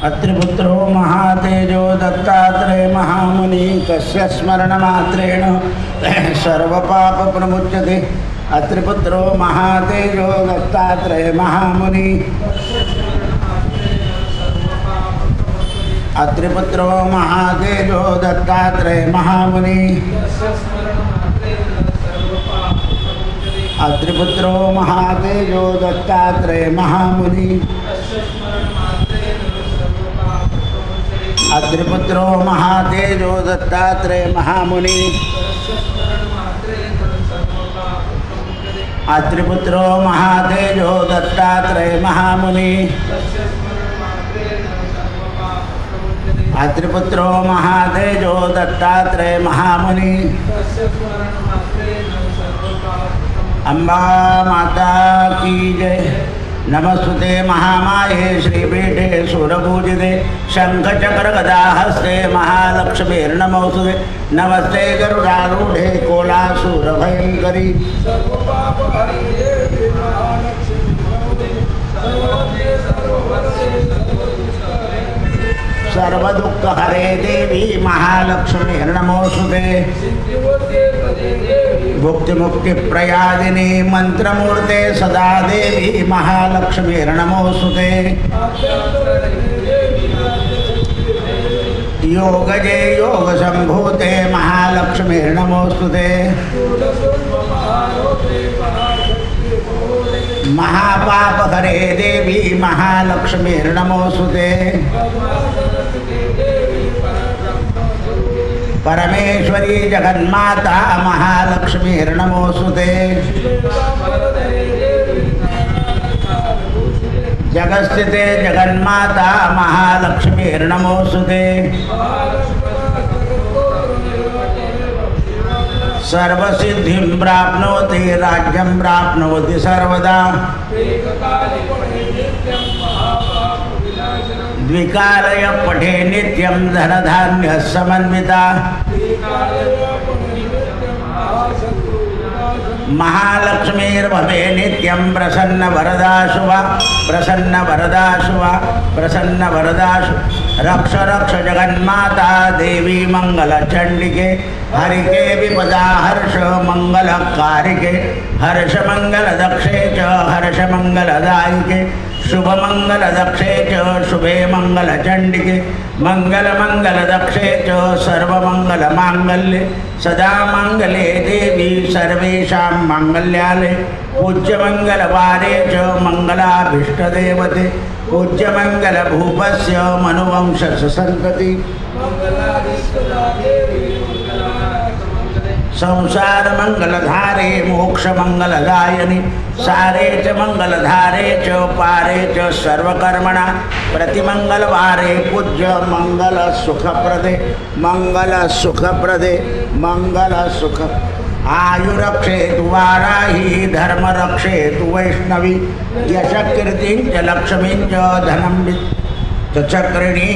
अत्रिपुत्रो महातेजो दत्तात्रेय महामुनि तस्य स्मरणमात्रेण सर्वपापप्रमुच्यते। अत्रिपुत्रो महातेजो दत्तात्रेय महामुनि अत्रिपुत्रो महातेजो दत्तात्रेय महामुनि अत्रिपुत्रो महातेजो दत्तात्रेय महामुनि अत्रिपुत्रो महातेजो दत्तात्रेय महामुनि अत्रिपुत्रो महातेजो दत्तात्रेय महामुनि अत्रिपुत्रो महातेजो दत्तात्रेय महामुनि। अम्बा माता की जय। नमस्तुते महामाये श्रीपीठे सुरपूजिते शंखचक्र गदाहस्ते महालक्ष्मीर्नमोस्तुते। नमस्ते गरुडारूढे कोलासुरभयङ्करी सर्वदुःखहरे देवी महालक्ष्मीर्नमोस्तुते। भुक्तिमुक्तिप्रयादिनी मंत्रमूर्ते सदा देवी महालक्ष्मीर्नमोस्तुते। योगजे योगसम्भूते महालक्ष्मीर्नमोस्तुते। महापापहरे देवी महालक्ष्मीर्नमोस्तुते। परमेश्वरी जगन्माता महालक्ष्मीर्नमोस्तुते। जगस्थिते जगन्माता महालक्ष्मीर्नमोस्तुते। सर्वसिद्धिं प्राप्नोति राज्यं प्राप्नोति सर्वदा। द्विकालय पठे नित्यं धनधान्य समन्विता। महालक्ष्मीर्भवे नित्यं प्रसन्न वरदा शुभा प्रसन्न वरदा शुभा प्रसन्न वरदा शुभा। रक्ष रक्ष जगन्माता देवी मंगल चंडिके हरिके विपदा हर्ष मंगल कारिके हर्ष मंगल दक्षे च हर्ष मंगल दायिके शुभ मंगल दक्षे च शुभे मंगल चंडिके मंगल मंगल दक्षे च सर्व मंगल मांगल्ये सदा मंगले देवी सर्वेषां मंगल्याले। पूज्य मंगल वारे च मंगलाभीष्ट देवते पूज्य मंगल भूपस्य मनुवंश संतति। संसार मंगलधारे मोक्ष मंगलदायिनी सारे च मंगलधारे च पारे च सर्वकर्मणा प्रतिमंगलवारे पूज्य मंगल सुखप्रदे मंगल सुखप्रदे मंगल सुख। आयुरक्षे तु वाराही धर्म रक्षे तु वैष्णवी यश कीर्तिं च लक्ष्मीं च धनं च चक्रिणी।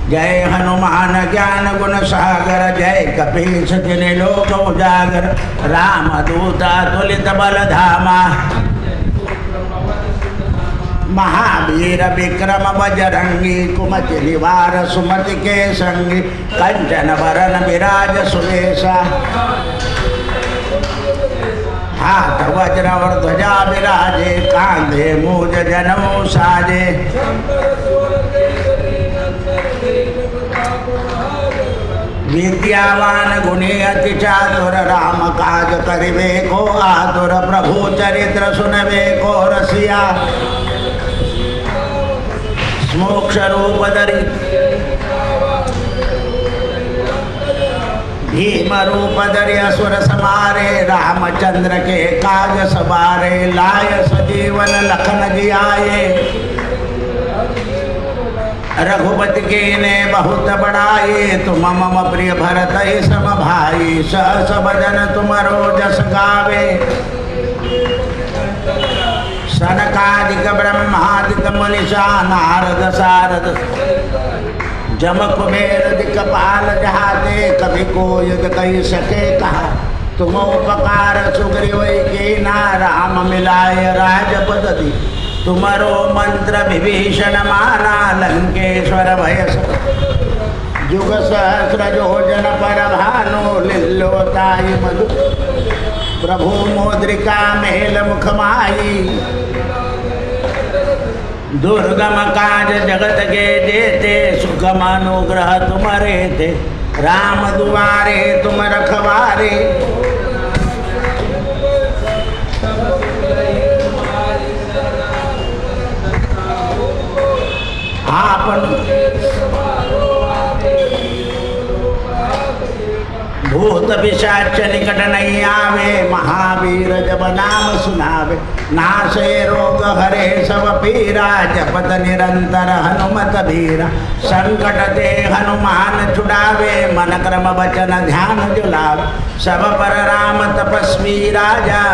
जय हनुमान ज्ञान गुण सागर जय कपीश जिने लोक उजागर रामदूता तुलित बलधामा महावीर विक्रम बजरंगी कुमति निवार सुमति के संगी कंचन वरन विराज सुवेशा हाथ वज्र और ध्वजा विराजे कांधे मूज जनमो साजे। विद्यावान गुणी अति चातुर राम काज करिबे को आतुर प्रभु चरित्र सुनबे को रसिया। मोक्ष रूप धरि भीम रूप धरि असुर समारे रामचंद्र के काज सवारे लाय सजीवन लखन जियाए। रघुपति के ने बहुत बड़ाए तुम मम प्रिय भरत सम भाई सहस भजन तुमरो जस गावे। सनकादिक ब्रह्मादिक मुनिषा नारद सारद जम कुबेर दिक्पाल जहाते कभी कोई कही सके कहा। तुम उपकार सुग्रीव के ना राम मिलाए राजपद दी तुमरो मंत्र विभीषण माना लंकेश्वर भयस युग सहस्र योजन पर भानु लिल्लोताई मधु प्रभु मोद्रिका मेल मुख माई दुर्गम काज जगत के जेते सुगम अनुग्रह तुम्हारे थे राम दुआरे तुम रखवारे आपन भूत पिशाच निकट नहीं आवे महावीर जब नाम सुनावे नाशे रोग हरे सब पीरा जपत निरंतर हनुमत बीरा संकट ते हनुमान छुड़ावे मन क्रम वचन ध्यान जुलावे सब पर राम तपस्वी राजा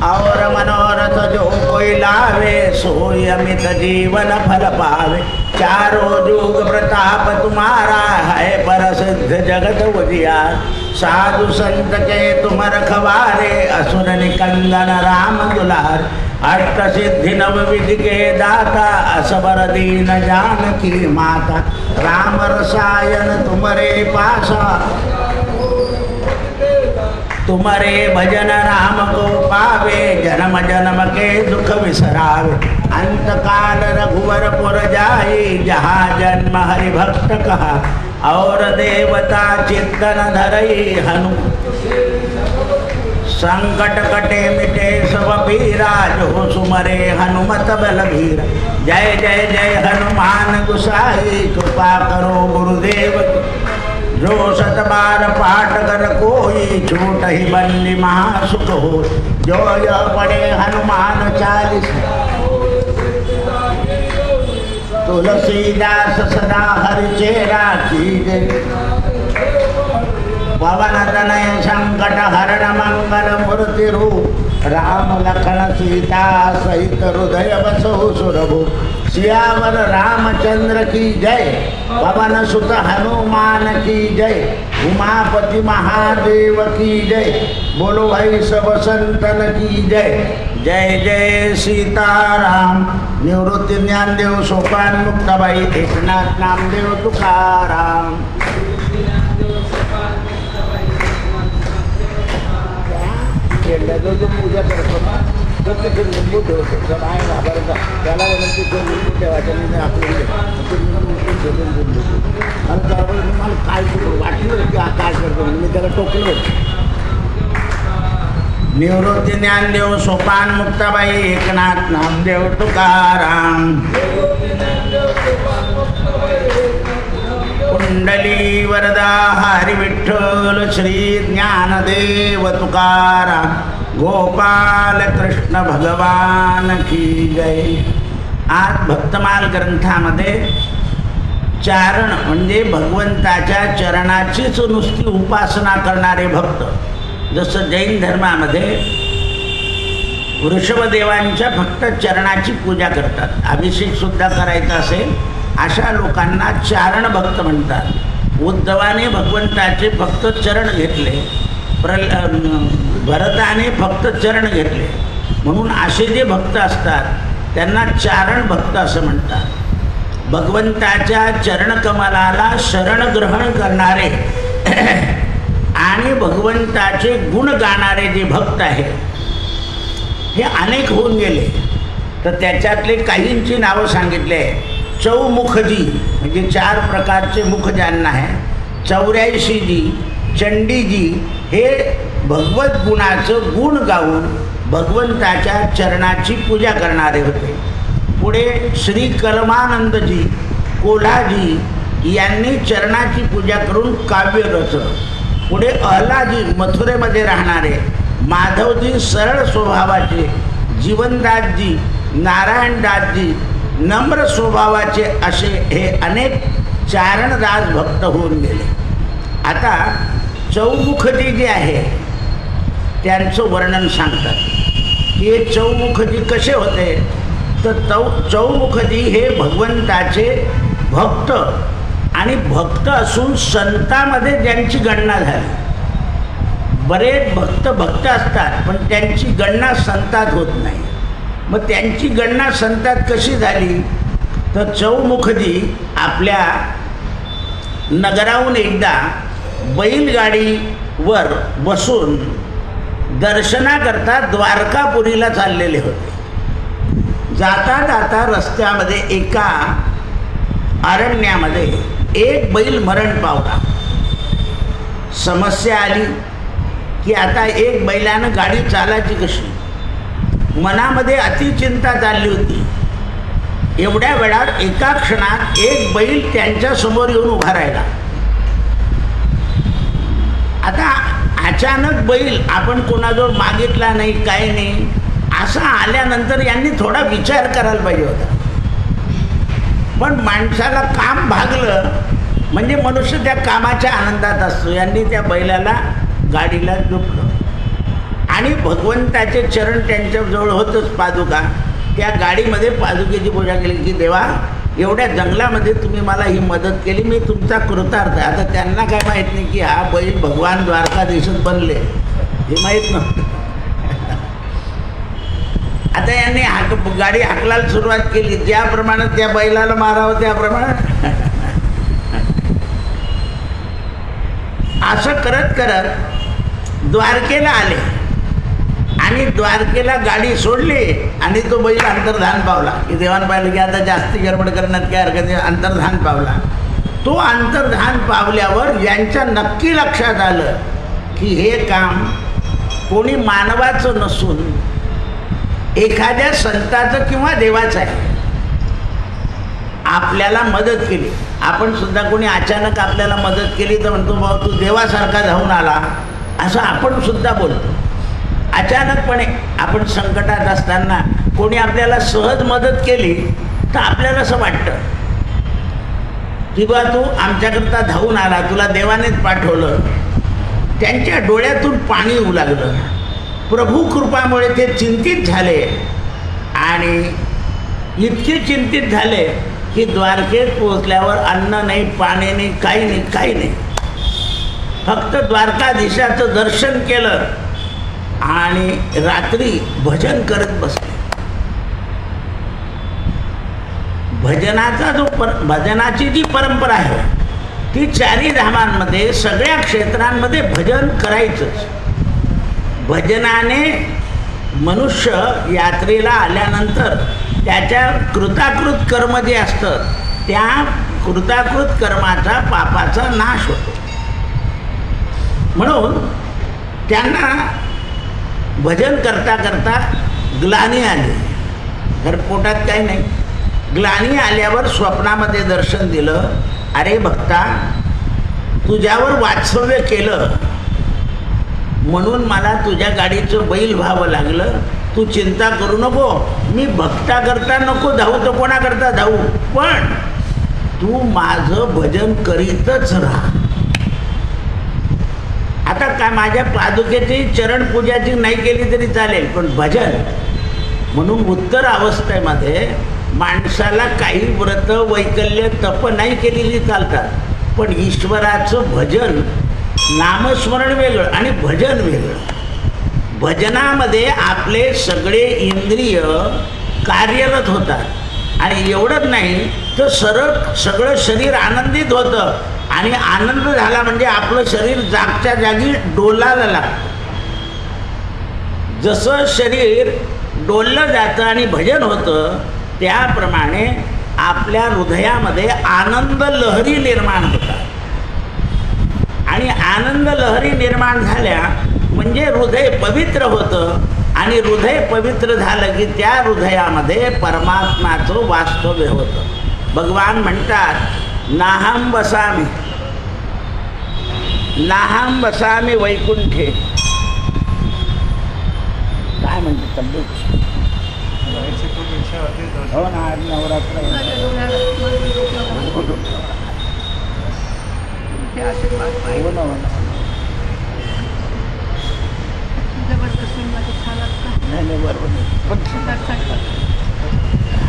और मनोरथ जो कोई लावे सोई अमित जीवन फल पावे चारों जुग प्रताप तुम्हारा है प्रसिद्ध जगत उजियार साधु संत के तुम रखवारे असुर निकंदन राम दुलार अष्ट सिद्धि नव विधि के दाता असबर दीन जानकी माता राम रसायन तुम्हारे पासा तुम्हारे भजन राम को पावे जन्म जन्म के दुख विसरावे अंत काल रघुवर पुर जाई जहाँ जन्म हरि भक्त कहा और देवता चित्तन धरई हनु संकट कटे मिटे सब पीरा जो सुमरे हनुमत बलबीरा जय जय जय हनुमान गुसाई कृपा करो गुरुदेव जो सत बार पाठ कर कोई छूट ही बंदी महासुख हो जो यह पढ़े हनुमान 40 तुलसीदास सदा हरि चेरा कीजे पवन तनय संकट हरण मंगल मूर्ति रूप राम लखन सीता सहित हृदय बसो सुरभु सियावर रामचंद्र की जय पवन सुत हनुमान की जय उमापति महादेव की जय बोलो भाई सब संतन की जय जय जय सीताराम निवृत्ति ज्ञानदेव सोपान मुक्ताबाई एकनाथ नामदेव तुकाराम जो पूजा करतो ना तो ते लिंबू ठेवतो जर आहे ना बरं का त्याला नंतर जो लिंबू ठेवायचा नाही आपल्याला आणि त्यावर मला काय वाटलं की काय करतो मी त्याला टोकलं निवृत्ती ज्ञानदेव सोपान मुक्ताबाई एकनाथ नामदेव तुकाराम कुंडली वरदा हरि विठ्ठल श्री ज्ञानदेव तुकाराम गोपाल कृष्ण भगवान की जय। आज भक्तमाल ग्रंथामध्ये चारण म्हणजे भगवंताच्या चरणाचीच नुसती उपासना करणारे भक्त, जसं जैन धर्मामध्ये वृषभदेवांच्या फक्त चरणाची पूजा करतात, अभिषेक सुद्धा करायचा असेल अशा लोकांना चारण भक्त म्हणतात। उद्धवाने भगवंताचे फक्त चरण घेतले, भरताने फक्त चरण घेतले, म्हणून असे जे भक्त असतात त्यांना चारण भक्त असं म्हणतात। भगवंताच्या चरणकमलाला शरण ग्रहण करणारे आणि भगवंताचे गुण गाणारे जे भक्त आहेत हे अनेक होऊन गेले, तर त्याच्यातले काहींची नावं सांगितले। चौमुखजी म्हणजे 4 प्रकारचे मुख ज्यांना आहे, 84जी, चंडीजी हे भगवत गुणाचं गुण गाऊन भगवंताच्या चरणाची पूजा करणारे होते। पुढे श्री कर्मानंदजी, कोल्हाजी यांनी चरणाची पूजा करून काव्य रचलं। पुढे अहलाजी मथुरेमध्ये राहणारे, माधवजी सरळ स्वभावाचे, जीवनदासजी, नारायणदासजी नम्र स्वभावाचे, असे हे अनेक चारणदास भक्त होऊन गेले। आता चौमुखजी जे आहे त्यांचं वर्णन सांगतात की हे चौमुखजी कसे होते, तर चौमुखजी हे भगवंताचे भक्त आणि भक्त असून संतांमध्ये ज्यांची गणना झाली, बरेच भक्त असतात, पण त्यांची गणना संतात होत नाही. मग त्यांची गणना संतात कशी झाली तर चौमुखजी आपल्या नगराहून एकदा बैलगाडीवर बसून दर्शनाकरता द्वारकापुरीला चाललेले होते. जाता जाता रस्त्यामध्ये एका अरण्यामध्ये एक बैल मरण पावला. समस्या आली की आता एक बैलानं गाडी चालायची कशी. मनामध्ये अतिचिंता चालली होती. एवढ्या वेळात एका क्षणात एक बैल त्यांच्या समोर येऊन उभा राहिला. आता अचानक बैल आपण कोणाजवळ मागितला नाही, काही नाही, असा आल्यानंतर यांनी थोडा विचार करायला पाहिजे होता. पण माणसाला काम भागलं म्हणजे मनुष्य त्या कामाच्या आनंदात असतो. यांनी त्या बैलाला गाडीला झोपलं आणि भगवंताचे चरण त्यांच्याजवळ होतच, पादुका. त्या गाडीमध्ये पादुकेची पूजा केली की देवा एवढ्या जंगलामध्ये तुम्ही मला ही मदत केली, मी तुमचा कृतार्थ आहे. आता त्यांना काय माहीत नाही की हा बैल भगवान द्वारकाधीशच बनले, हे माहीत नव्हतं. आता यांनी गाडी हाकलायला सुरुवात केली. ज्याप्रमाणे त्या बैलाला मारावं त्याप्रमाणे असं करत करत द्वारकेला आले आणि द्वारकेला गाडी सोडली आणि तो बैल अंतर्धान पावला. की देवान पाहिलं की आता जास्ती गडबड करण्यात काय हरकत नाही, अंतर्धान पावला. तो अंतर्धान पावल्यावर यांच्या नक्की लक्षात आलं की हे काम कोणी मानवाचं नसून एखाद्या संताचं किंवा देवाचं आहे. आपल्याला मदत केली, आपण सुद्धा कोणी अचानक आपल्याला मदत केली तर म्हणतो भाऊ तू देवासारखा धावून आला, असं आपण सुद्धा बोलतो. अचानकपणे आपण संकटात असताना कोणी आपल्याला सहज मदत केली तर आपल्याला असं वाटतं की बा तू आमच्याकरता धावून आला, तुला देवानेच पाठवलं. त्यांच्या डोळ्यातून पाणी येऊ लागलं. प्रभू कृपामुळे ते चिंतित झाले आणि इतके चिंतित झाले की द्वारकेत पोहोचल्यावर अन्न नाही, पाणी नाही, काही नाही, काही नाही. फक्त द्वारकाधीशाचं दर्शन केलं आणि रात्री भजन करत बसले. भजनाचा भजनाची जी परंपरा आहे ती चारी धामांमध्ये सगळ्या क्षेत्रांमध्ये भजन करायचंच. भजनाने मनुष्य यात्रेला आल्यानंतर त्याच्या कृताकृत कर्म जे असतं त्या कृताकृत कर्माचा पापाचा नाश होतो. म्हणून त्यांना भजन करता करता ग्लानी आली. तर पोटात काही नाही. ग्लानी आल्यावर स्वप्नामध्ये दर्शन दिलं. अरे भक्ता, तुझ्यावर वात्सल्य केलं म्हणून मला तुझ्या गाडीचं बैल व्हावं लागलं. तू चिंता करू नको, मी भक्ता करता नको धावू तर कोणाकरता धावू, पण तू माझं भजन करीतच राहा. आता काय माझ्या पादुकेची चरणपूजाची नाही केली तरी चालेल, पण भजन म्हणून उत्तर अवस्थेमध्ये माणसाला काही व्रत वैकल्य तप नाही केलेली चालतात, पण ईश्वराचं भजन, नामस्मरण वेगळं आणि भजन वेगळं. भजनामध्ये आपले सगळे इंद्रिय कार्यरत होतात आणि एवढंच नाही तर सगळं शरीर आनंदित होतं आणि आनंद झाला म्हणजे आपलं शरीर जागच्या जागी डोलायला लागतं. जसं शरीर डोललं जातं आणि भजन होतं त्याप्रमाणे आपल्या हृदयामध्ये आनंद लहरी निर्माण होतात आणि आनंद लहरी निर्माण झाल्या म्हणजे हृदय पवित्र होतं आणि हृदय पवित्र झालं की त्या हृदयामध्ये परमात्माचं वास्तव्य होतं. भगवान म्हणतात नाहं वसामि नाहं वसामि वैकुंठे. काय म्हणते तब्येत? हो ना, आज नवरात्र हो ना. नाही नाही बरोबर नाही,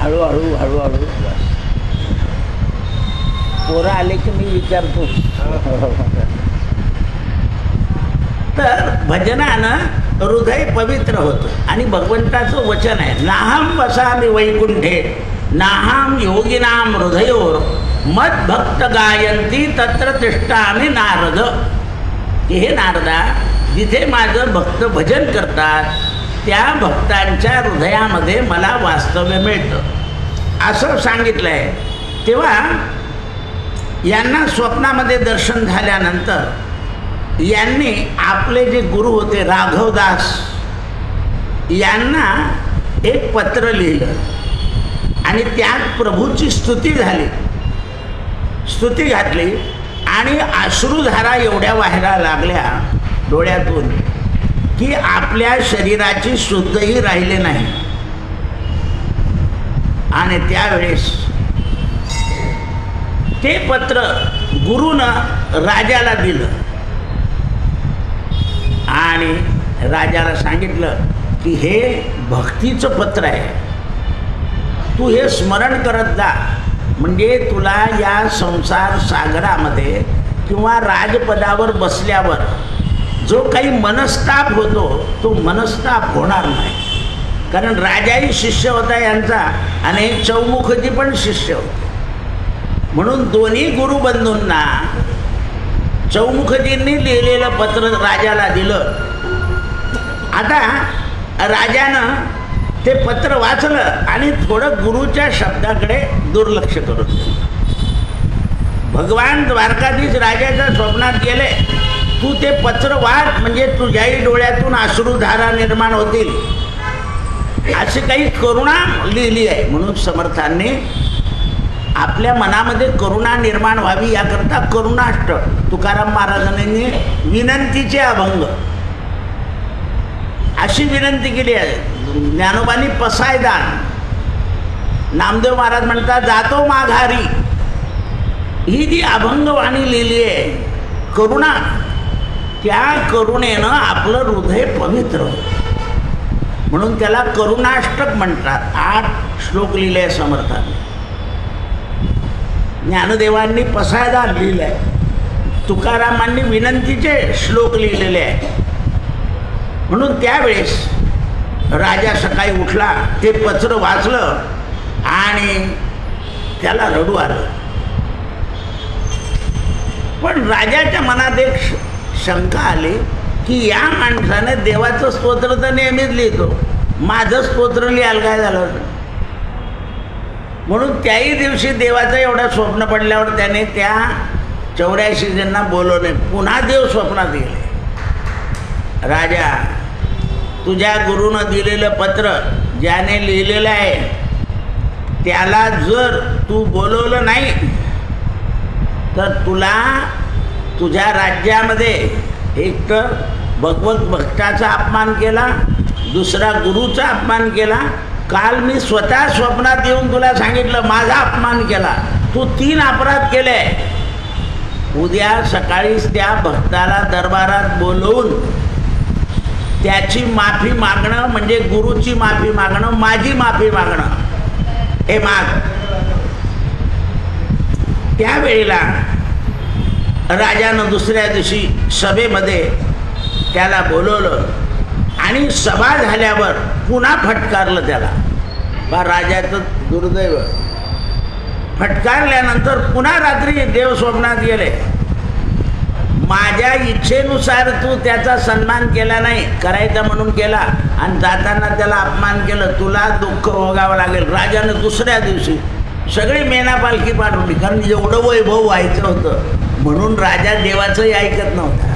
हळूहळू हळूहळू पोरं आले की मी विचारतो. तर भजनानं हृदय पवित्र होतं आणि भगवंताचं वचन आहे, नाहम वसामि वैकुंठे नाहम योगिनाम हृदयोर मद भक्त गायंती तत्र तिष्ठामि नारद. की हे नारदा, जिथे माझं भक्त भजन करतात त्या भक्तांच्या हृदयामध्ये मला वास्तव्य मिळतं असं सांगितलं आहे. तेव्हा यांना स्वप्नामध्ये दर्शन झाल्यानंतर यांनी आपले जे गुरु होते राघवदास यांना एक पत्र लिहिलं आणि त्यात प्रभूची स्तुती झाली, स्तुती घातली आणि अश्रुधारा एवढ्या व्हायला लागल्या डोळ्यातून की आपल्या शरीराची शुद्धही राहिले नाही. आणि त्यावेळेस ते पत्र गुरुनं राजाला दिलं आणि राजाला सांगितलं की हे भक्तीचं पत्र आहे, तू हे स्मरण करत जा, म्हणजे तुला या संसार सागरामध्ये किंवा राजपदावर बसल्यावर जो काही मनस्ताप होतो तो मनस्ताप होणार नाही. कारण राजाही शिष्य होता यांचा आणि चौमुखजी पण शिष्य होते. म्हणून दोन्ही गुरुबंधूंना चौमुखजींनी लिहिलेलं पत्र राजाला दिलं. आता राजानं ते पत्र वाचलं आणि थोडं गुरुच्या शब्दाकडे दुर्लक्ष करून दिलं. भगवान द्वारकाधीश राजाच्या स्वप्नात गेले, तू ते पत्र वाच म्हणजे तुझ्याही डोळ्यातून अश्रुधारा निर्माण होतील अशी काही करुणा लिहिली आहे. म्हणून समर्थांनी आपल्या मनामध्ये करुणा निर्माण व्हावी याकरता करुणाष्टक तुकाराम महाराजांनी विनंतीचे अभंग अशी विनंती केली आहे. ज्ञानोबांनी पसायदान, नामदेव महाराज म्हणतात जातो माघारी, ही जी अभंगवाणी लिहिली आहे करुणा, त्या करुणेनं आपलं हृदय पवित्र होतं म्हणून त्याला करुणाष्टक म्हणतात. 8 श्लोक लिहिले समर्थांनी. ज्ञानदेवांनी पसायदान लिहिलं आहे, तुकारामांनी विनंतीचे श्लोक लिहिलेले आहे. म्हणून त्यावेळेस राजा सकाळी उठला, ते पत्र वाचलं आणि त्याला रडू आलं. पण राजाच्या मनात एक शंका आली की या माणसाने देवाचं स्तोत्र तर नेहमीच लिहितो, माझं स्तोत्र लिहायला काय झालं. म्हणून त्याही दिवशी देवाचं एवढं स्वप्न पडल्यावर त्याने त्या 84 जणांना बोलवले. पुन्हा देव स्वप्नात गेले, राजा तुझ्या गुरुनं दिलेलं पत्र ज्याने लिहिलेलं आहे त्याला जर तू बोलवलं नाही तर तुला तुझ्या राज्यामध्ये एक तर भगवत भक्ताचा अपमान केला, दुसरा गुरुचा अपमान केला. काल मी स्वतः स्वप्नात येऊन तुला सांगितलं माझा अपमान केला, तू 3 अपराध केले. उद्या सकाळीच त्या भक्ताला दरबारात बोलवून त्याची माफी मागणं म्हणजे गुरुची माफी मागणं, माझी माफी मागणं हे माग. त्यावेळेला राजानं दुसऱ्या दिवशी सभेमध्ये त्याला बोलवलं आणि सभा झाल्यावर पुन्हा फटकारलं त्याला. बा राजाचं दुर्दैव. फटकारल्यानंतर पुन्हा रात्री देव स्वप्नात गेले, माझ्या इच्छेनुसार तू त्याचा सन्मान केला नाही, करायचा म्हणून केला आणि जाताना त्याला अपमान केलं, तुला दुःख भोगावं लागेल. राजानं दुसऱ्या दिवशी सगळी मेना पालखी पाठवली, कारण एवढं वैभव व्हायचं होतं म्हणून राजा देवाचंही ऐकत नव्हता.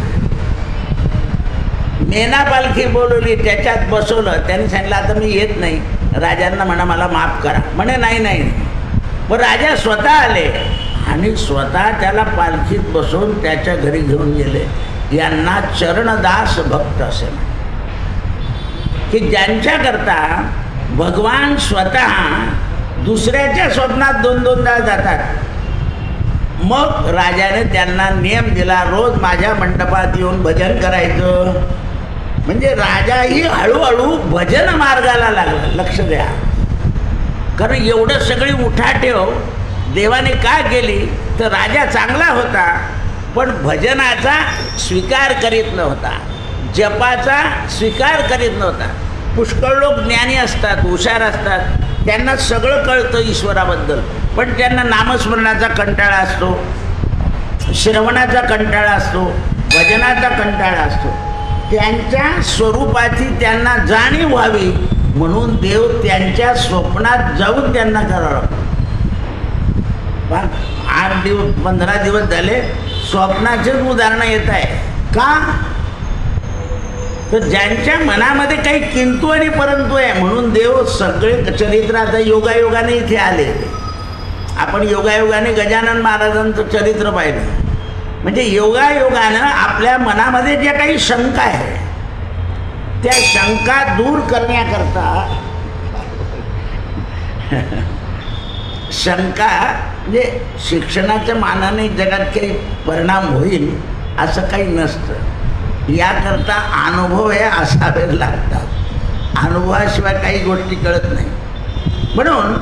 मेना पालखी बोलवली, त्याच्यात बसवलं. त्यांनी सांगितलं आता मी येत नाही, राजांना म्हणा मला माफ करा. म्हणे नाही नाही. मग राजा स्वतः आले आणि स्वतः त्याला पालखीत बसवून त्याच्या घरी घेऊन गेले. यांना चरणदास भक्त असे म्हणतात की ज्यांच्याकरता भगवान स्वतः दुसऱ्याच्या स्वप्नात 2-2दा जातात. मग राजाने त्यांना नियम दिला, रोज माझ्या मंडपात येऊन भजन करायचं. म्हणजे राजाही हळूहळू भजन मार्गाला लागला. लक्ष द्या, कारण एवढं सगळी उठाठेव देवाने का केली तर राजा चांगला होता पण भजनाचा स्वीकार करीत नव्हता. जपाचा स्वीकार करीत नव्हता. पुष्कळ लोक ज्ञानी असतात, हुशार असतात, त्यांना सगळं कळतं ईश्वराबद्दल, पण त्यांना नामस्मरणाचा कंटाळा असतो, श्रवणाचा कंटाळा असतो, भजनाचा कंटाळा असतो. त्यांच्या स्वरूपाची त्यांना जाणीव व्हावी म्हणून देव त्यांच्या स्वप्नात जाऊन त्यांना करावं. 8 दिवस 15 दिवस झाले स्वप्नाचेच उदाहरणं येत आहे. का तर ज्यांच्या मनामध्ये काही किंतु आणि परंतु आहे म्हणून देव सगळे चरित्र आता योगायोगाने इथे आले. आपण योगायोगाने गजानन महाराजांचं चरित्र पाहिलं. म्हणजे योगायोगानं आपल्या मनामध्ये ज्या काही शंका आहे त्या शंका दूर करण्याकरता शंका म्हणजे शिक्षणाच्या मानाने जगात काही परिणाम होईल असं काही नसतं. याकरता अनुभव हे असावे लागतात. अनुभवाशिवाय काही गोष्टी कळत नाही. म्हणून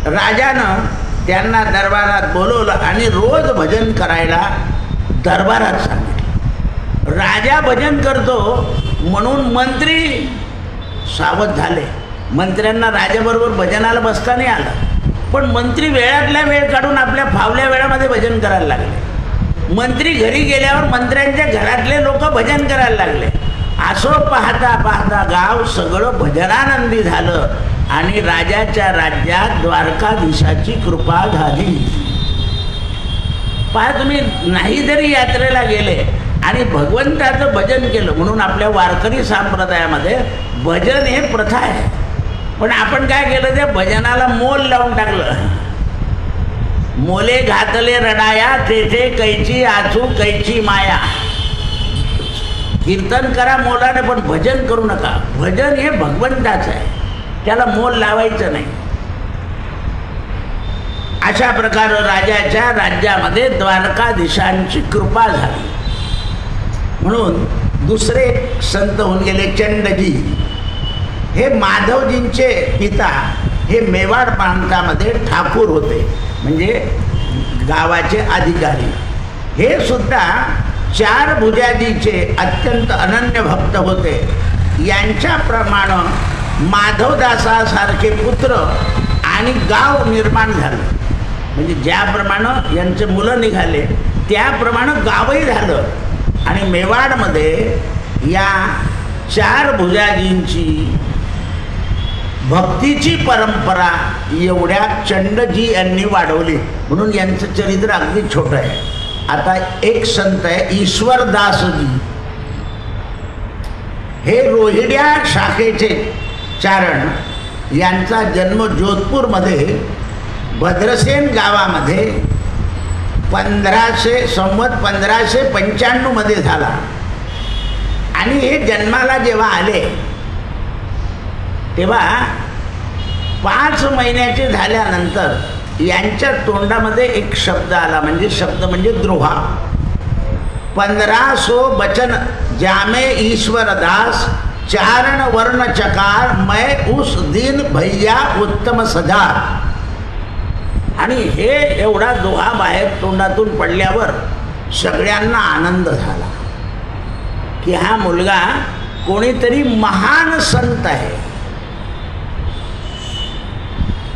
राजानं त्यांना दरबारात बोलवलं आणि रोज भजन करायला दरबारात सांगितलं. राजा भजन करतो म्हणून मंत्री सावध झाले. मंत्र्यांना राजाबरोबर भजनाला बसता नाही आलं, पण मंत्री वेळातल्या वेळ काढून आपल्या फावल्या वेळामध्ये भजन करायला लागले. मंत्री घरी गेल्यावर मंत्र्यांच्या घरातले लोक भजन करायला लागले. असं पाहता पाहता गाव सगळं भजनानंदी झालं आणि राजाच्या राज्यात द्वारकाधीशाची कृपा झाली. पहा तुम्ही, नाही जरी यात्रेला गेले आणि भगवंताचं भजन केलं म्हणून आपल्या वारकरी संप्रदायामध्ये भजन हे प्रथा आहे, पण आपण काय केलं, त्या भजनाला मोल लावून टाकलं. मोले घातले रडाया तेथे कैची आचू कैची माया. कीर्तन करा मोलाने पण भजन करू नका. भजन हे भगवंताचं आहे, त्याला मोल लावायचं नाही. अशा प्रकारे राजाच्या राज्यामध्ये द्वारकाधीशांची कृपा झाली. म्हणून दुसरे संत होऊन गेले चंडजी. हे माधवजींचे पिता हे मेवाड प्रांतामध्ये ठाकूर होते, म्हणजे गावाचे अधिकारी. हे सुद्धा 4 भुजाजीचे अत्यंत अनन्य भक्त होते. यांच्याप्रमाणे माधवदासासारखे पुत्र आणि गाव निर्माण झालं. म्हणजे ज्याप्रमाणे यांचे मुलं निघाले त्याप्रमाणे गावही झालं. आणि मेवाडमध्ये या 4 भुजाजींची भक्तीची परंपरा एवढ्या चंडजी यांनी वाढवली. म्हणून यांचं चरित्र अगदी छोटं आहे. आता एक संत आहे ईश्वरदासजी. हे रोहिड्या शाखेचे चारण. यांचा जन्म जोधपूरमध्ये भद्रसेन गावामध्ये 1595 मध्ये झाला. आणि हे जन्माला जेव्हा आले तेव्हा 5 महिन्याचे झाल्यानंतर यांच्या तोंडामध्ये एक शब्द आला. म्हणजे शब्द म्हणजे द्रोहा. 1500 बचन जामे ईश्वरदास चारण वर्ण चकार मैं उस दिन भैया उत्तम सजा. आणि हे एवढा दोहा बाहेर तोंडातून पडल्यावर सगळ्यांना आनंद झाला की हा मुलगा कोणीतरी महान संत आहे.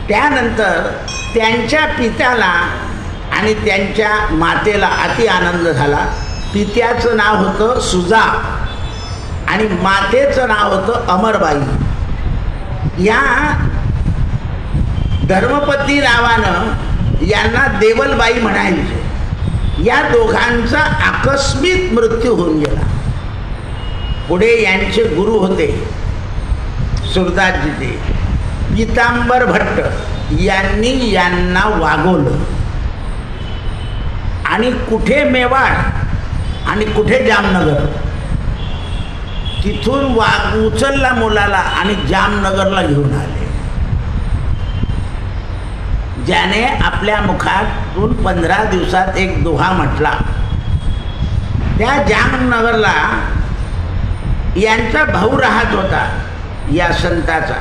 त्यानंतर त्यांच्या पित्याला आणि त्यांच्या मातेला अति आनंद झाला. पित्याचं नाव होतं सुजा आणि मातेचं नाव होतं अमरबाई. या धर्मपती नावानं यांना देवलबाई म्हणायचे. या दोघांचा आकस्मिक मृत्यू होऊन गेला. पुढे यांचे गुरु होते सुरदासजी पीतांबर भट्ट. यांनी यांना वागवलं आणि कुठे मेवाड आणि कुठे जामनगर तिथून उचलला मुलाला आणि जामनगरला घेऊन आले. ज्याने आपल्या मुखातून 15 दिवसात एक दोहा म्हटला. त्या जामनगरला यांचा भाऊ राहत होता या संताचा.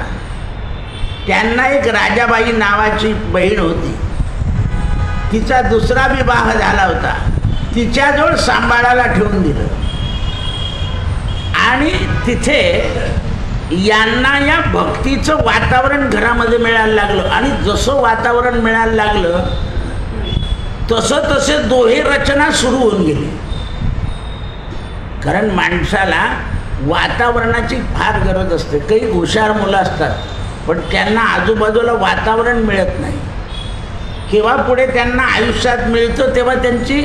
त्यांना एक राजाबाई नावाची बहीण होती. तिचा दुसरा विवाह झाला होता. तिच्याजवळ सांभाळायला ठेवून दिलं. आणि तिथे यांना या भक्तीचं वातावरण घरामध्ये मिळायला लागलं. आणि जसं वातावरण मिळायला लागलं तसं तसे दोहे रचना सुरू होऊन गेली. कारण माणसाला वातावरणाची फार गरज असते. काही हुशार मुलं असतात पण त्यांना आजूबाजूला वातावरण मिळत नाही. केव्हा पुढे त्यांना आयुष्यात मिळतं तेव्हा त्यांची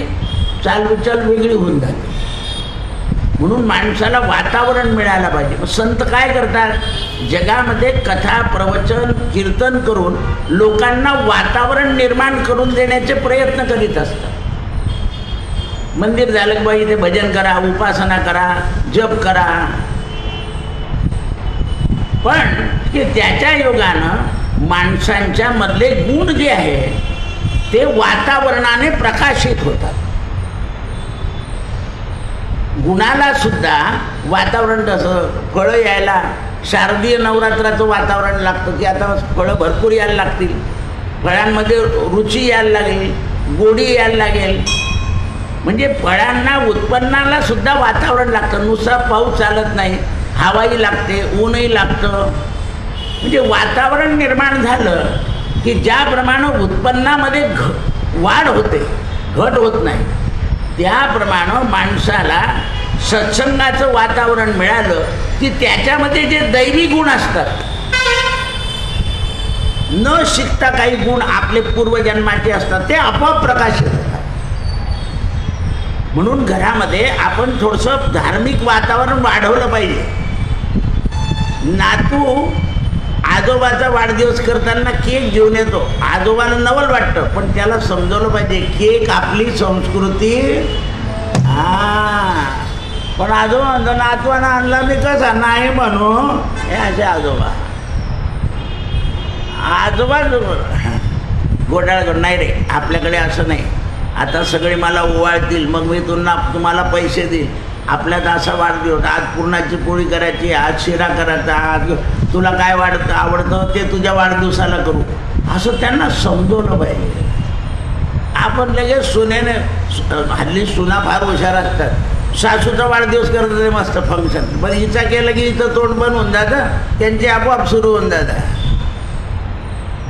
चालविचाल वेगळी होऊन जाते. म्हणून माणसाला वातावरण मिळायला पाहिजे. संत काय करतात, जगामध्ये कथा प्रवचन कीर्तन करून लोकांना वातावरण निर्माण करून देण्याचे प्रयत्न करीत असतात. मंदिर झालं बाई इथे भजन करा, उपासना करा, जप करा. पण की त्याच्या योगानं माणसांच्या मधले गुण जे आहे ते वातावरणाने प्रकाशित होतात. गुणाला सुद्धा वातावरण तसं फळं यायला शारदीय नवरात्राचं वातावरण लागतं की आता फळं भरपूर यायला लागतील, फळांमध्ये रुची यायला लागेल, गोडी यायला लागेल. म्हणजे फळांना उत्पन्नाला सुद्धा वातावरण लागतं. नुसता पाऊस चालत नाही, हवाही लागते, ऊनही लागतं. म्हणजे वातावरण निर्माण झालं की ज्याप्रमाणे उत्पन्नामध्ये वाढ होते, घट होत नाही, त्याप्रमाणे माणसाला सत्संगाचं वातावरण मिळालं की त्याच्यामध्ये जे दैवी गुण असतात, न शिकता काही गुण आपले पूर्वजन्माचे असतात ते आपोआप प्रकाशित होतात. म्हणून घरामध्ये आपण थोडंसं धार्मिक वातावरण वाढवलं पाहिजे. नातू आजोबाचा वाढदिवस करताना केक घेऊन येतो, आजोबाला नवल वाटतं पण त्याला समजवलं पाहिजे केक आपली संस्कृती. पण आजोबा नातवानं आणला मी कसा नाही म्हणू, हे असे आजोबा घोटाळा करून नाही रे, आपल्याकडे असं नाही. आता सगळे मला ओवाळतील मग मी तुम्हाला पैसे देईल. आपल्यात असा वाढदिवस, आज पुरणाची पोळी करायची, आज शिरा करायचा, आज तुला काय आवडतं ते तुझ्या वाढदिवसाला करू, असं त्यांना समजवलं पाहिजे. आपण लगेच सुनेने, हल्ली सुना फार हुशार असतात, सासूचा वाढदिवस करत ते मस्त फंक्शन, पण हिचा केलं की हिचं तोंड बंद होऊन जातं, त्यांचे आपोआप सुरू होऊन जातं.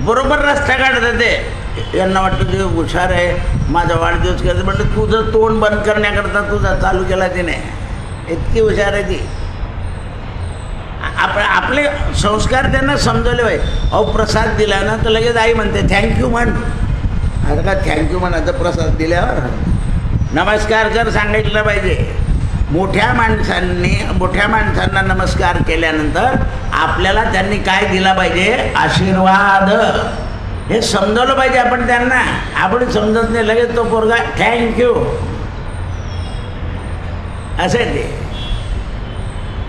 बरोबर रस्ता काढतात ते. यांना वाटतं ते हुशार आहे, माझा वाढदिवस करते, म्हटलं तुझं तोंड बंद करण्याकरता तुझा चालू केला तिने, इतकी हुशार आहे ती. आपले संस्कार त्यांना समजवले पाहिजे. अहो प्रसाद दिला ना तर लगेच आई म्हणते थँक्यू म्हण. आता का थँक्यू म्हणायचं प्रसाद दिल्यावर? नमस्कार कर सांगितलं पाहिजे. मोठ्या माणसांना नमस्कार केल्यानंतर आपल्याला त्यांनी काय दिला पाहिजे? आशीर्वाद. हे समजवलं पाहिजे आपण त्यांना. आपण समजत नाही, लगेच तो पोरगा थँक्यू असे ते.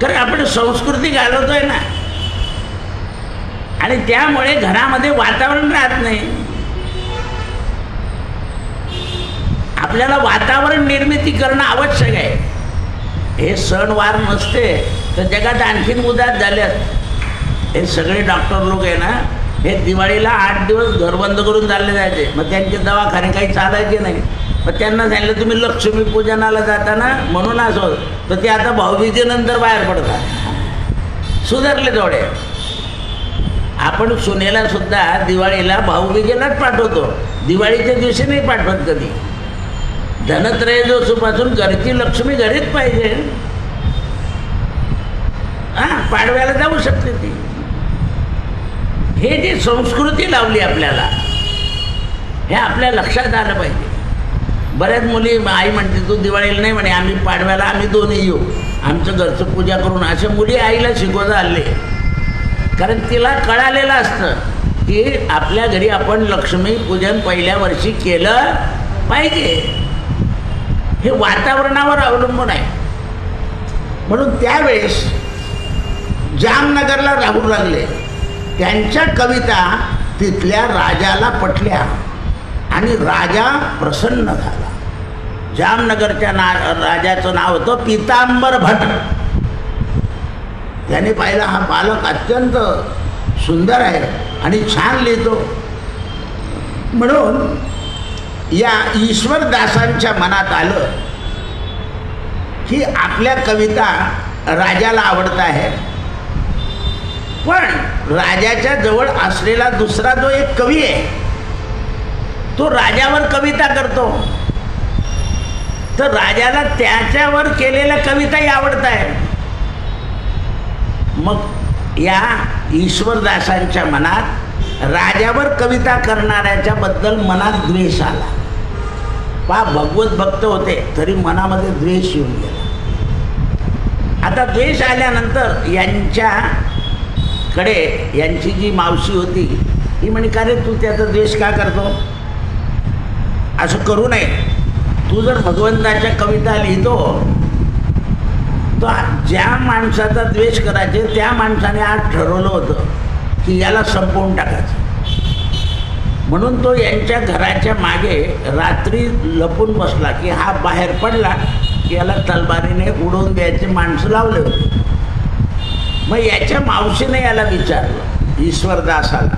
कारण आपण संस्कृती घालवतोय ना, आणि त्यामुळे घरामध्ये वातावरण राहत नाही. आपल्याला वातावरण निर्मिती करणं आवश्यक आहे. हे सणवार नसते तर जगात आणखीन उदास झाल्यात. हे सगळे डॉक्टर लोक आहे ना, हे दिवाळीला 8 दिवस घर बंद करून चालले जायचे. मग त्यांचे दवाखाने काही चालायचे नाही. मग त्यांना सांगितलं तुम्ही लक्ष्मी पूजनाला जाता ना म्हणून असं, तर ते आता भाऊबीजेनंतर बाहेर पडतात. सुधारले थोडे. आपण सुनेला सुद्धा दिवाळीला भाऊबीजेलाच पाठवतो, दिवाळीच्या दिवशी नाही पाठवत कधी. धनत्रयोदशीपासून घरची लक्ष्मी घरीच पाहिजे. पाडव्याला जाऊ शकते ती. हे जी संस्कृती लावली आपल्याला, हे आपल्या लक्षात आलं पाहिजे. बऱ्याच मुली आई म्हणते तू दिवाळीला नाही म्हणे, आम्ही पाडव्याला आम्ही दोन्ही येऊ, आमचं घरचं पूजा करून. अशा मुली आईला शिकवता आले. कारण तिला कळालेलं असतं की आपल्या घरी आपण लक्ष्मी पूजन पहिल्या वर्षी केलं पाहिजे. हे वातावरणावर अवलंबून आहे. म्हणून त्यावेळेस जामनगरला राहू लागले. त्यांच्या कविता तिथल्या राजाला पटल्या आणि राजा प्रसन्न झाला. जामनगरच्या राजाचं नाव होतं पीतांबर भट. त्याने पाहिला हा बालक अत्यंत सुंदर आहे आणि छान लिहितो. म्हणून या ईश्वरदासांच्या मनात आलं की आपल्या कविता राजाला आवडत आहे, पण राजाच्या जवळ असलेला दुसरा जो एक कवी आहे तो राजावर कविता करतो, तर राजाला त्याच्यावर केलेल्या कविताही आवडत आहे. मग या ईश्वरदासांच्या मनात राजावर कविता करणाऱ्याच्या बद्दल मनात द्वेष आला. भगवत भक्त होते तरी मनामध्ये द्वेष येऊन गेला. आता द्वेष आल्यानंतर यांच्याकडे यांची जी मावशी होती ही म्हणे, का रे तू त्याचा द्वेष का करतो, असं करू नये. तू जर भगवंताच्या कविता लिहितो तो ज्या माणसाचा द्वेष करायचे त्या माणसाने आज ठरवलं होतं की याला संपवून टाकायचं. म्हणून तो यांच्या घराच्या मागे रात्री लपून बसला की हा बाहेर पडला की याला तलवारीने उडवून द्यायचे माणसं लावले होते. मग याच्या मावशीने याला विचारलं ईश्वरदासाला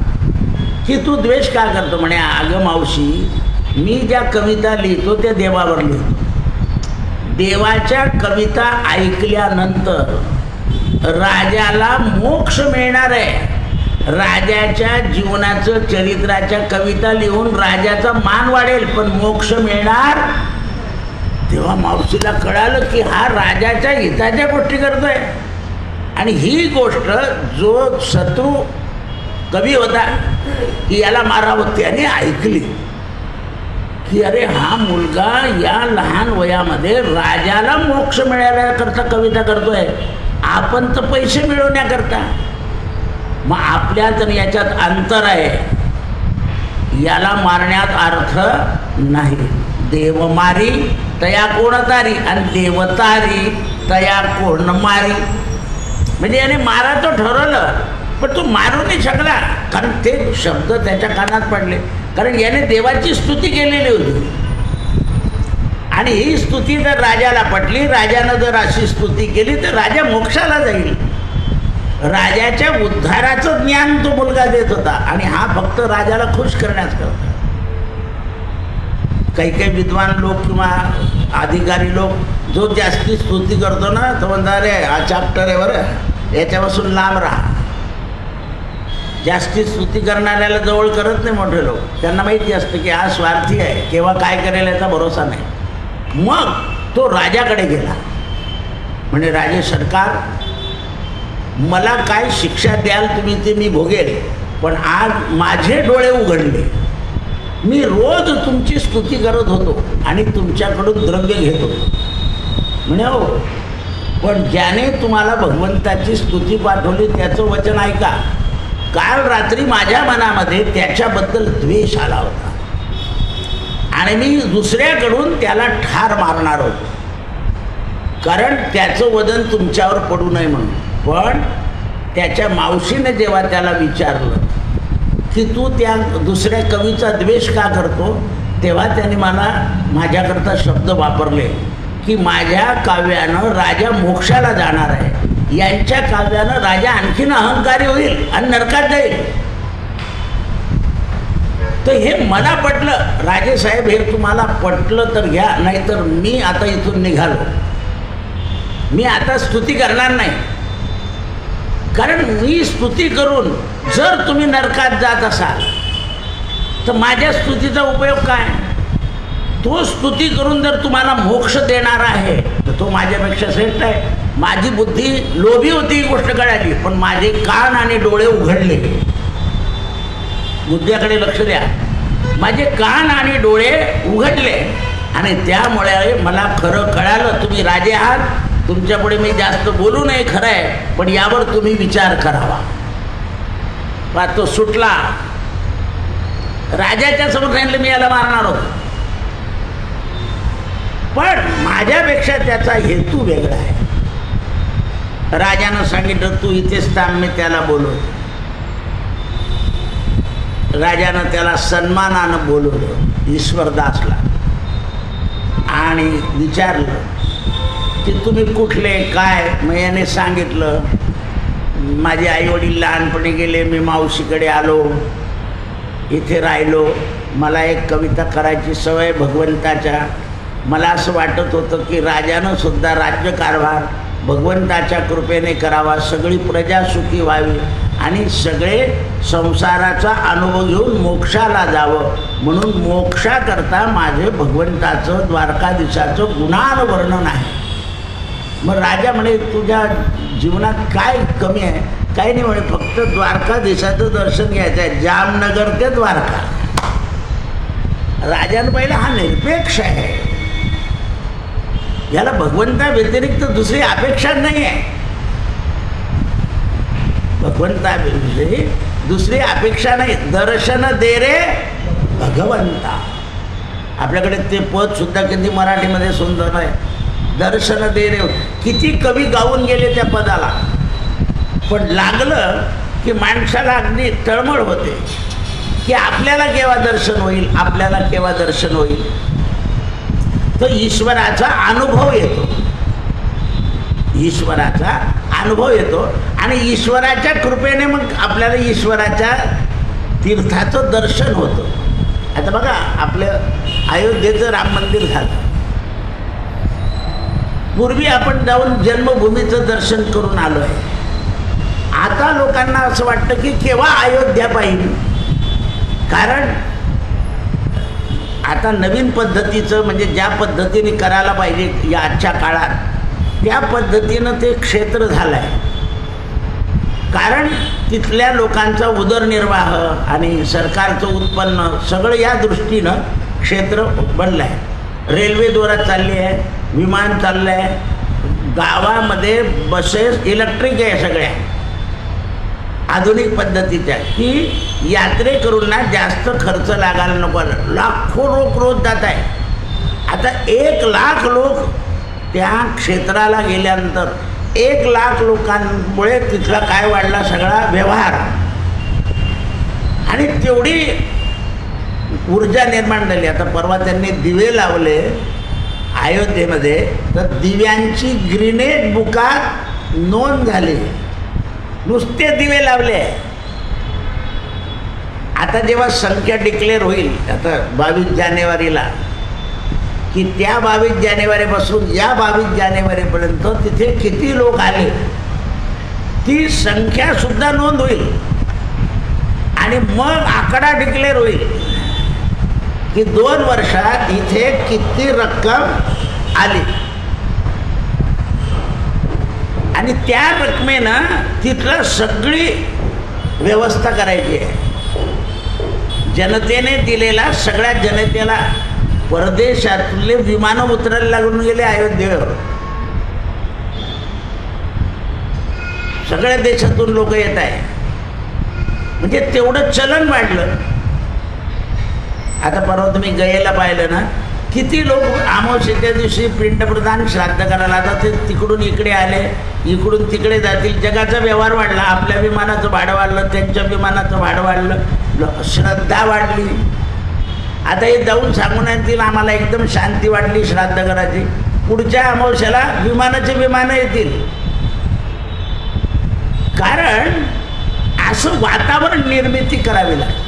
की तू द्वेष का करतो. म्हणे, अगं मावशी, मी ज्या कविता लिहितो त्या देवावर लिहितो. देवाच्या कविता ऐकल्यानंतर राजाला मोक्ष मिळणार आहे. राजाच्या जीवनाचं चरित्राच्या कविता लिहून राजाचा मान वाढेल, पण मोक्ष मिळणार. तेव्हा मावशीला कळालं की हा राजाच्या हिताच्या गोष्टी करतोय. आणि ही गोष्ट जो शत्रू कवी होता की याला मारावं, त्याने ऐकली की अरे हा मुलगा या लहान वयामध्ये राजाला मोक्ष मिळाल्याकरता कविता करतोय, आपण तर पैसे मिळवण्याकरता. मग आपल्यात याच्यात अंतर आहे, याला मारण्यात अर्थ नाही. देव मारी तया कोण तारी आणि देवतारी तया कोण मारी. म्हणजे याने मारायचं ठरवलं पण तो मारू नाही शकला, कारण ते शब्द त्याच्या कानात पडले, कारण याने देवाची स्तुती केलेली होती. आणि ही स्तुती जर राजाला पटली, राजानं जर अशी स्तुती केली तर राजा मोक्षाला जाईल. राजाच्या उद्धाराचं ज्ञान तो मुलगा देत होता आणि हा फक्त राजाला खुश करण्यास करता. काही काही विद्वान लोक किंवा अधिकारी लोक जो जास्ती स्तुती करतो ना तो म्हणतात, अरे हा चॅप्टर आहे बरं, याच्यापासून लांब राहा. जास्ती स्तुती करणाऱ्याला जवळ करत नाही मोठे लोक. त्यांना माहिती असतं की हा स्वार्थी आहे, केव्हा काय करेल याचा भरोसा नाही. मग तो राजाकडे गेला. म्हणजे राजे सरकार, मला काय शिक्षा द्याल तुम्ही ते मी भोगेल, पण आज माझे डोळे उघडले. मी रोज तुमची स्तुती करत होतो आणि तुमच्याकडून द्रव्य घेत होतो. म्हणे, हो, पण ज्याने तुम्हाला भगवंताची स्तुती पाठवली त्याचं वचन ऐका. काल रात्री माझ्या मनामध्ये त्याच्याबद्दल द्वेष आला होता आणि मी दुसऱ्याकडून त्याला ठार मारणार होतो, कारण त्याचं वजन तुमच्यावर पडू नये म्हणून. पण त्याच्या मावशीने जेव्हा त्याला विचारलं की तू त्या दुसऱ्या कवीचा द्वेष का करतो, तेव्हा त्याने मला माझ्याकरता शब्द वापरले की माझ्या काव्यानं राजा मोक्षाला जाणार आहे, यांच्या काव्यानं राजा आणखीन अहंकारी होईल आणि नरकात जाईल. तर हे मला पटलं. राजेसाहेब, हे तुम्हाला पटलं तर घ्या, नाहीतर मी आता इथून निघालो. मी आता स्तुती करणार नाही, कारण मी स्तुती करून जर तुम्ही नरकात जात असाल तर माझ्या स्तुतीचा उपयोग काय. तो स्तुती करून जर तुम्हाला मोक्ष देणार आहे तर तो माझ्यापेक्षा श्रेष्ठ आहे. माझी बुद्धी लोभी होती, ही गोष्ट कळाली, पण माझे कान आणि डोळे उघडले. मुद्द्याकडे लक्ष द्या. माझे कान आणि डोळे उघडले आणि त्यामुळे मला खरं कळालं तुम्ही राजे आहात. तुमच्यापुढे मी जास्त बोलू नये, खरं आहे, पण यावर तुम्ही विचार करावा. तो सुटला. राजाच्या समोर सांगितलं मी याला मारणार होतो, पण माझ्यापेक्षा त्याचा हेतू वेगळा आहे. राजानं सांगितलं तू इथेच थांब, मी त्याला बोलवतो. राजानं त्याला सन्मानानं बोलवलं ईश्वरदासला आणि विचारलं की तुम्ही कुठले काय. मग याने सांगितलं माझे आईवडील लहानपणी गेले, मी मावशीकडे आलो, इथे राहिलो, मला एक कविता करायची सवय भगवंताच्या. मला असं वाटत होतं की राजानं सुद्धा राज्यकारभार भगवंताच्या कृपेने करावा, सगळी प्रजा सुखी व्हावी आणि सगळे संसाराचा अनुभव घेऊन मोक्षाला जावं, म्हणून मोक्षाकरता माझे भगवंताचं द्वारकाधीशाचं गुणानुवर्णन आहे. मग राजा म्हणे तुझ्या जीवनात काय कमी आहे? काही नाही म्हणे, फक्त द्वारकाधीशाचं दर्शन घ्यायचं आहे, जामनगर ते द्वारका. राजानं पाहिलं हा निरपेक्ष आहे, याला भगवंता व्यतिरिक्त दुसरी अपेक्षा नाही आहे, भगवंताविषयी दुसरी अपेक्षा नाही. दर्शन दे रे भगवंता. आपल्याकडे ते पद सुद्धा किती मराठीमध्ये सुंदर आहे, दर्शन दे रे. किती कवी गाऊन गेले त्या पदाला, पण लागलं की माणसाला अगदी तळमळ होते की आपल्याला केव्हा दर्शन होईल, आपल्याला केव्हा दर्शन होईल. तो ईश्वराचा अनुभव येतो, ईश्वराचा अनुभव येतो आणि ईश्वराच्या कृपेने मग आपल्याला ईश्वराच्या तीर्थाचं दर्शन होतं. आता बघा आपलं अयोध्येचं राम मंदिर झालं, पूर्वी आपण जाऊन जन्मभूमीचं दर्शन करून आलो आहे. आता लोकांना असं वाटतं की केव्हा अयोध्या पाहिजे, कारण आता नवीन पद्धतीचं म्हणजे ज्या पद्धतीने करायला पाहिजे या आजच्या काळात त्या पद्धतीनं ते क्षेत्र झालं आहे. कारण तिथल्या लोकांचा उदरनिर्वाह आणि सरकारचं उत्पन्न सगळं या दृष्टीनं क्षेत्र बनलं आहे. रेल्वे जोरात चालली आहे, विमान चाललं आहे, गावामध्ये बसेस इलेक्ट्रिक आहे, सगळ्या आधुनिक पद्धतीच्या, की यात्रेकरूंना जास्त खर्च लागायला नको. लाखो लोक रोज जात आहे. आता 1 लाख लोक त्या क्षेत्राला गेल्यानंतर 1 लाख लोकांमुळे तिथला काय वाढला सगळा व्यवहार आणि तेवढी ऊर्जा निर्माण झाली. आता परवा त्यांनी दिवे लावले अयोध्येमध्ये, तर दिव्यांची ग्रीनेड बुकात नोंद झाली, नुसते दिवे लावले. आता जेव्हा संख्या डिक्लेअर होईल आता 22 जानेवारीला, की त्या 22 जानेवारीपासून या 22 जानेवारीपर्यंत तिथे किती लोक आले ती संख्यासुद्धा नोंद होईल आणि मग आकडा डिक्लेअर होईल की 2 वर्षात इथे किती रक्कम आली आणि त्या रकमेनं तिथलं सगळी व्यवस्था करायची आहे. जनतेने दिलेला सगळ्या जनतेला परदेशातले विमानं उतरायला लागून गेले अयोध्येवर, सगळ्या देशातून लोक येत आहे, म्हणजे तेवढं चलन वाढलं. आता परवा तुम्ही गयेला पाहिलं ना, किती लोक अमावस्येच्या दिवशी पिंडप्रदान श्राद्ध करायला आता ते तिकडून इकडे आले, इकडून तिकडे जातील. जगाचा व्यवहार वाढला, आपल्या विमानाचं भाडं वाढलं, त्यांच्या विमानाचं भाडं वाढलं, श्रद्धा वाढली. आता हे जाऊन सांगून येतील आम्हाला एकदम शांती वाटली श्राद्ध करायची, पुढच्या अमावस्याला विमानं येतील. कारण असं वातावरण निर्मिती करावी लागते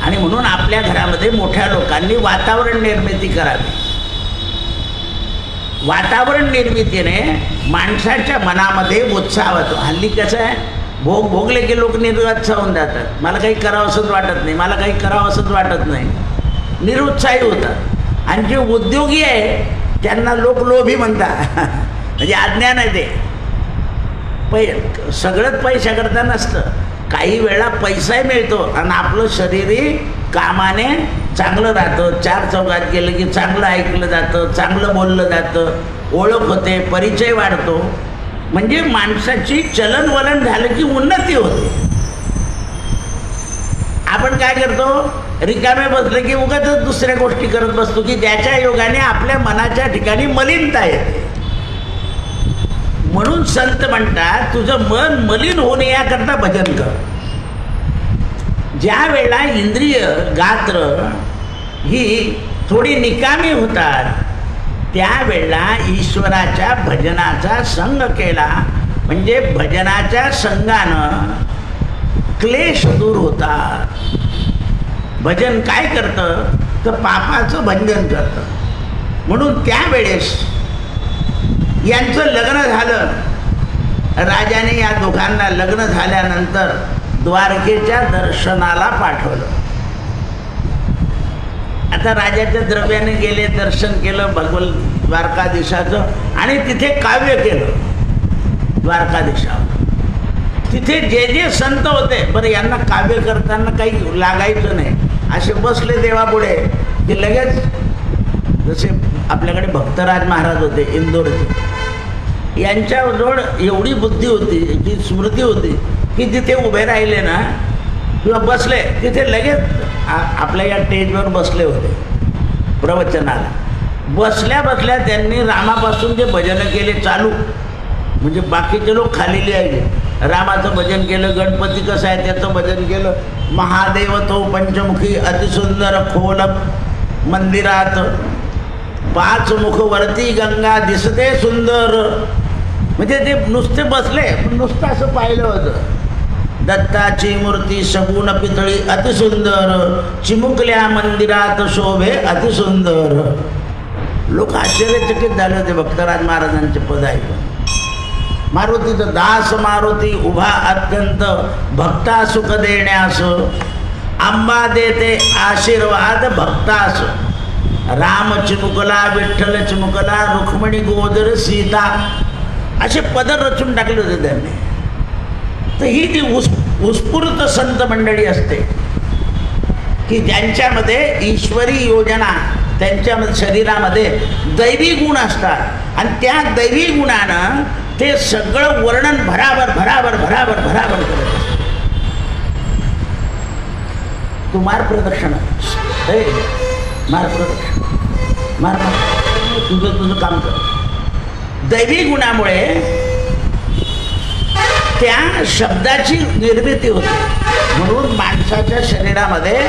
आणि म्हणून आपल्या घरामध्ये मोठ्या लोकांनी वातावरण निर्मिती करावी. वातावरण निर्मितीने माणसाच्या मनामध्ये उत्साह होतो. हल्ली कसं आहे, भोगले की लोक निरुत्साह होऊन जातात, मला काही करावंसंच वाटत नाही, मला काही करावंसंच वाटत नाही, निरुत्साही होतात. आणि जे उद्योगी आहे त्यांना लोक लोभी म्हणतात, म्हणजे अज्ञान आहे ते. सगळंच पैशाकरता नसतं, काही वेळा पैसाही मिळतो आणि आपलं शरीरही कामाने चांगलं राहतं. 4 चौघात गेलं की चांगलं ऐकलं जातं, चांगलं बोललं जातं, ओळख होते, परिचय वाढतो. म्हणजे माणसाची चलनवलन झालं की उन्नती होते. आपण काय करतो, रिकामे बसले की उगाच दुसऱ्या गोष्टी करत बसतो की ज्याच्या योगाने आपल्या मनाच्या ठिकाणी मलिनता येते. म्हणून संत म्हणतात तुझं मन मलिन होऊ नये याकरता भजन कर. ज्या वेळेला इंद्रिय गात्र ही थोडी निकामी होतात त्यावेळेला ईश्वराच्या भजनाचा संग केला म्हणजे भजनाच्या संगानं क्लेश दूर होतात. भजन काय करतं तर पापाचं भंजन करतं. म्हणून त्यावेळेस यांचं लग्न झालं. राजाने या दोघांना लग्न झाल्यानंतर द्वारकेच्या दर्शनाला पाठवलं. आता राजाच्या द्रव्याने गेले, दर्शन केलं भगवंत द्वारकाधीशाचं आणि तिथे काव्य केलं द्वारकाधीशावर. तिथे जे जे संत होते, बरं यांना काव्य करताना काही लागायचं नाही, असे बसले देवापुढे की लगेच, जसे आपल्याकडे भक्तराज महाराज होते इंदोरचे, यांच्याजवळ एवढी बुद्धी होती, जी स्मृती होती की जिथे उभे राहिले ना किंवा बसले तिथे लगेच आपल्या या स्टेजवर बसले होते प्रवचनाला. बसल्या बसल्या त्यांनी रामापासून जे भजनं केले चालू, म्हणजे बाकीचे लोक खाली लिहायचे, रामाचं भजन केलं, गणपती कसं आहे त्याचं भजन केलं, महादेव तो पंचमुखी अतिसुंदर खोल मंदिरात, 5 मुख वरती गंगा दिसते सुंदर, म्हणजे ते नुसते बसले पण नुसतं असं पाहिलं होतं. दत्ताची मूर्ती सगुण पितळी अतिसुंदर, चिमुकल्या मंदिरात शोभे अतिसुंदर. लोक आश्चर्यचकित झाले होते भक्तराज महाराजांचे पद ऐकून. मारुतीचं दास मारुती उभा अत्यंत भक्ता सुख देण्यास, आंबा देते आशीर्वाद भक्तास, राम चिमुकला विठ्ठल चिमुकला रुक्मिणी गोदर सीता, असे पद रचून टाकले होते त्यांनी. तर ही जी उत्स्फूर्त संत मंडळी असते की ज्यांच्यामध्ये ईश्वरी योजना, त्यांच्यामध्ये शरीरामध्ये दैवी गुण असतात आणि त्या दैवी गुणानं ते सगळं वर्णन भराभर भराभर भराभर भराभर करत असतात. तू मार प्रदक्षिणा, मार प्रदक्षिणा, मार मार, तुझं काम कर. दैवी गुणामुळे त्या शब्दाची निर्मिती होते. म्हणून माणसाच्या शरीरामध्ये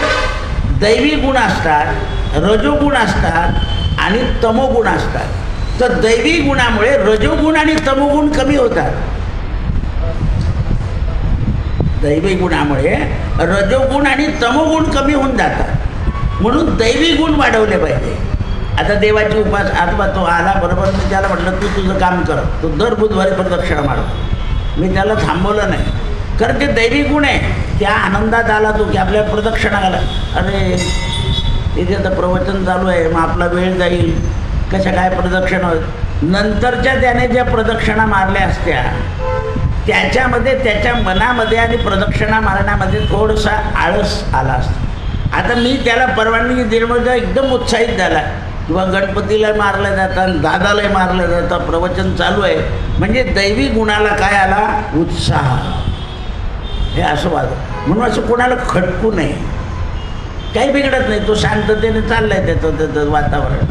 दैवी गुण असतात, रजोगुण असतात आणि तमोगुण असतात. तर दैवी गुणामुळे रजोगुण आणि तमोगुण कमी होतात. दैवी गुणामुळे रजोगुण आणि तमोगुण कमी होऊन जातात. म्हणून दैवी गुण वाढवले पाहिजे. आता देवाची उपास आत्मा तो आला बरोबर, मी त्याला म्हटलं तू तुझं काम कर, तू दर बुधवारी प्रदक्षिणा मारतो. मी त्याला थांबवलं नाही, कारण ते दैवी गुण आहे. त्या आनंदात आला तो की आपल्याला प्रदक्षिणा घाला, अरे इथे तर प्रवचन चालू आहे, मग आपला वेळ जाईल, कशा काय प्रदक्षिणा होत. नंतरच्या त्याने ज्या प्रदक्षिणा मारल्या असत्या त्याच्यामध्ये त्याच्या मनामध्ये आणि प्रदक्षिणा मारण्यामध्ये थोडासा आळस आला असता. आता मी त्याला परवानगी दिल्यामुळे एकदम उत्साहित झाला, किंवा गणपतीला मारलं जातं, दादालाही मारलं जातं, प्रवचन चालू आहे, म्हणजे दैवी गुणाला काय आला, उत्साह. हे असं वाटतं. म्हणून असं कोणाला खटकू नये, काही बिघडत नाही, तो शांततेने चाललाय त्याचं वातावरण.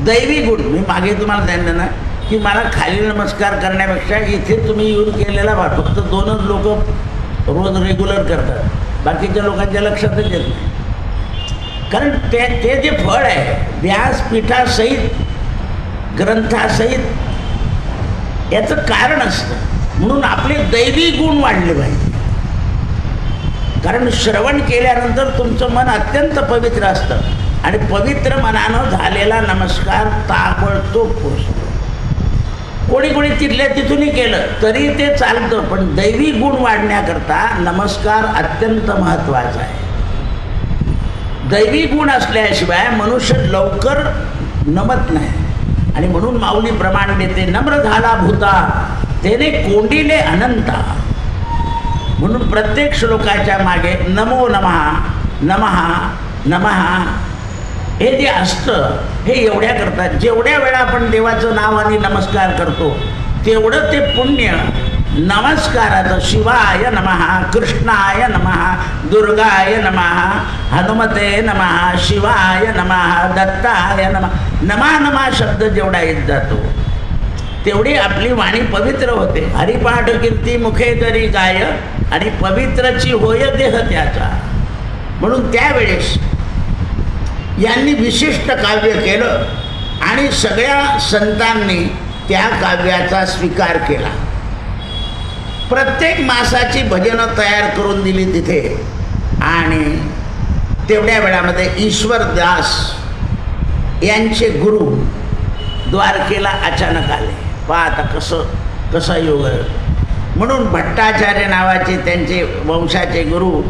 दैवी गुण, मी मागे तुम्हाला सांगितलं ना की मला खाली नमस्कार करण्यापेक्षा इथे तुम्ही येऊन केलेला फक्त 2च लोक रोज रेग्युलर करतात, बाकीच्या लोकांच्या लक्षातच येत नाही. कारण ते जे फळ आहे व्यासपीठासहित ग्रंथासहित याचं कारण असतं. म्हणून आपले दैवी गुण वाढले पाहिजे. कारण श्रवण केल्यानंतर तुमचं मन अत्यंत पवित्र असतं आणि पवित्र मनानं झालेला नमस्कार ताबडतोब पोचतो. कोणी कोणी तिथल्या तिथूनही केलं तरी ते चालतं, पण दैवी गुण वाढण्याकरता नमस्कार अत्यंत महत्त्वाचा आहे. दैवी गुण असल्याशिवाय मनुष्य लवकर नमत नाही. आणि म्हणून माऊली प्रमाण देते, नम्र झाला भूता तेने कोंडिले अनंता. म्हणून प्रत्येक श्लोकाच्या मागे नमो नमः नमः नमः हे जे असतं हे एवढ्या करतात. जेवढ्या वेळा आपण देवाचं नाव आणि नमस्कार करतो तेवढं ते पुण्य नमस्काराचं शिवाय नमः, कृष्णाय नमः, दुर्गाय नमः, हनुमते नमः, शिवाय नमः, दत्ताय नमः, नमा नमा शब्द जेवढा येत जातो तेवढी आपली वाणी पवित्र होते. हरिपाठ कीर्ती मुखे जरी गाय आणि पवित्रची होय देह त्याचा. म्हणून त्यावेळेस यांनी विशिष्ट काव्य केलं आणि सगळ्या संतांनी त्या काव्याचा स्वीकार केला. प्रत्येक मासाची भजनं तयार करून दिली तिथे. आणि तेवढ्या वेळामध्ये ईश्वरदास यांचे गुरु द्वारकेला अचानक आले. पहा आता कसा योग आहे. म्हणून भट्टाचार्य नावाचे त्यांचे वंशाचे गुरु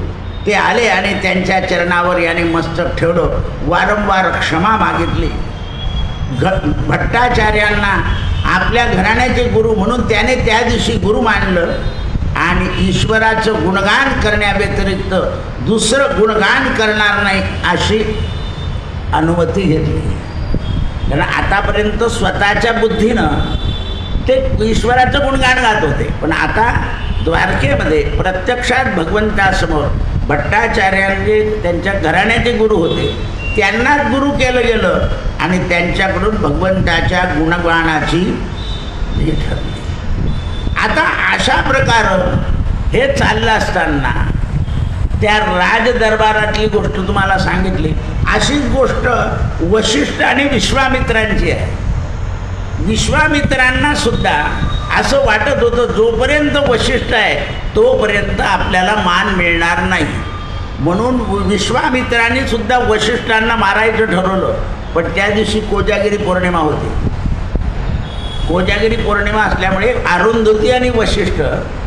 ते आले आणि त्यांच्या चरणावर याने मस्तक ठेवलं. वारंवार क्षमा मागितली. भट्टाचार्यांना आपल्या घराण्याचे गुरु म्हणून त्याने त्या दिवशी गुरु मानलं आणि ईश्वराचं गुणगान करण्याव्यतिरिक्त दुसरं गुणगान करणार नाही अशी अनुमती घेतली. कारण आतापर्यंत स्वतःच्या बुद्धीनं ते ईश्वराचं गुणगान गात होते, पण आता द्वारकेमध्ये प्रत्यक्षात भगवंतासमोर भट्टाचार्यांचे त्यांच्या घराण्याचे गुरु होते, त्यांनाच गुरु केलं गेलं आणि त्यांच्याकडून भगवंताच्या गुणगानाची हे ठरली. आता अशा प्रकारे हे चाललं असताना त्या राजदरबारातली गोष्ट तुम्हाला सांगितली. अशीच गोष्ट वशिष्ठ आणि विश्वामित्रांची आहे. विश्वामित्रांना सुद्धा असं वाटत होतं जोपर्यंत वशिष्ठ आहे तोपर्यंत आपल्याला मान मिळणार नाही, म्हणून विश्वामित्रांनी सुद्धा वशिष्ठांना मारायचं ठरवलं. पण त्या दिवशी कोजागिरी पौर्णिमा होती. कोजागिरी पौर्णिमा असल्यामुळे अरुंधती आणि वशिष्ठ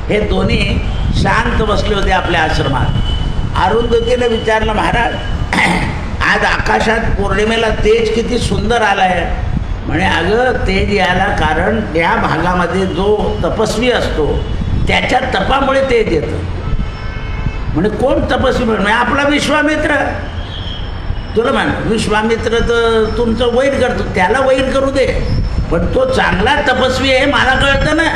हे दोन्ही शांत बसले होते आपल्या आश्रमात. अरुंधतीने विचारलं, महाराज आज आकाशात पौर्णिमेला तेज किती सुंदर आला आहे. म्हणे अगं तेज यायला कारण त्या भागामध्ये जो तपस्वी असतो त्याच्या तपामुळे तेज येतं. म्हणजे कोण तपस्वी? म्हणजे आपला विश्वामित्र. तुला म्हण विश्वामित्र तर तुमचं वैर करतो, त्याला वैर करू दे, पण तो चांगला तपस्वी आहे मला कळतं ना.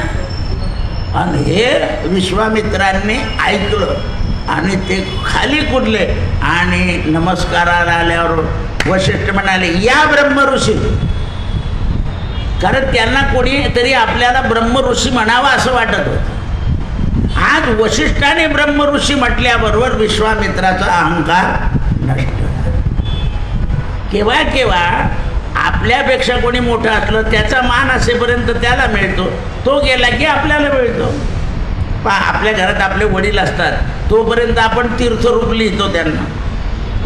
आणि हे विश्वामित्रांनी ऐकलं आणि ते खाली कुदले आणि नमस्काराला आल्यावर वशिष्ठ म्हणाले, या ब्रह्मऋषी. कारण त्यांना कोणीतरी आपल्याला ब्रह्मऋषी म्हणावं असं वाटत होतं. आज वशिष्ठाने ब्रह्मऋषी म्हटल्याबरोबर विश्वामित्राचा अहंकार नष्ट. केव्हा केव्हा आपल्यापेक्षा कोणी मोठं असलं त्याचा मान असेपर्यंत त्याला मिळतो, तो गेला की आपल्याला मिळतो. आपल्या घरात आपले वडील असतात तोपर्यंत आपण तीर्थरूप लिहितो त्यांना.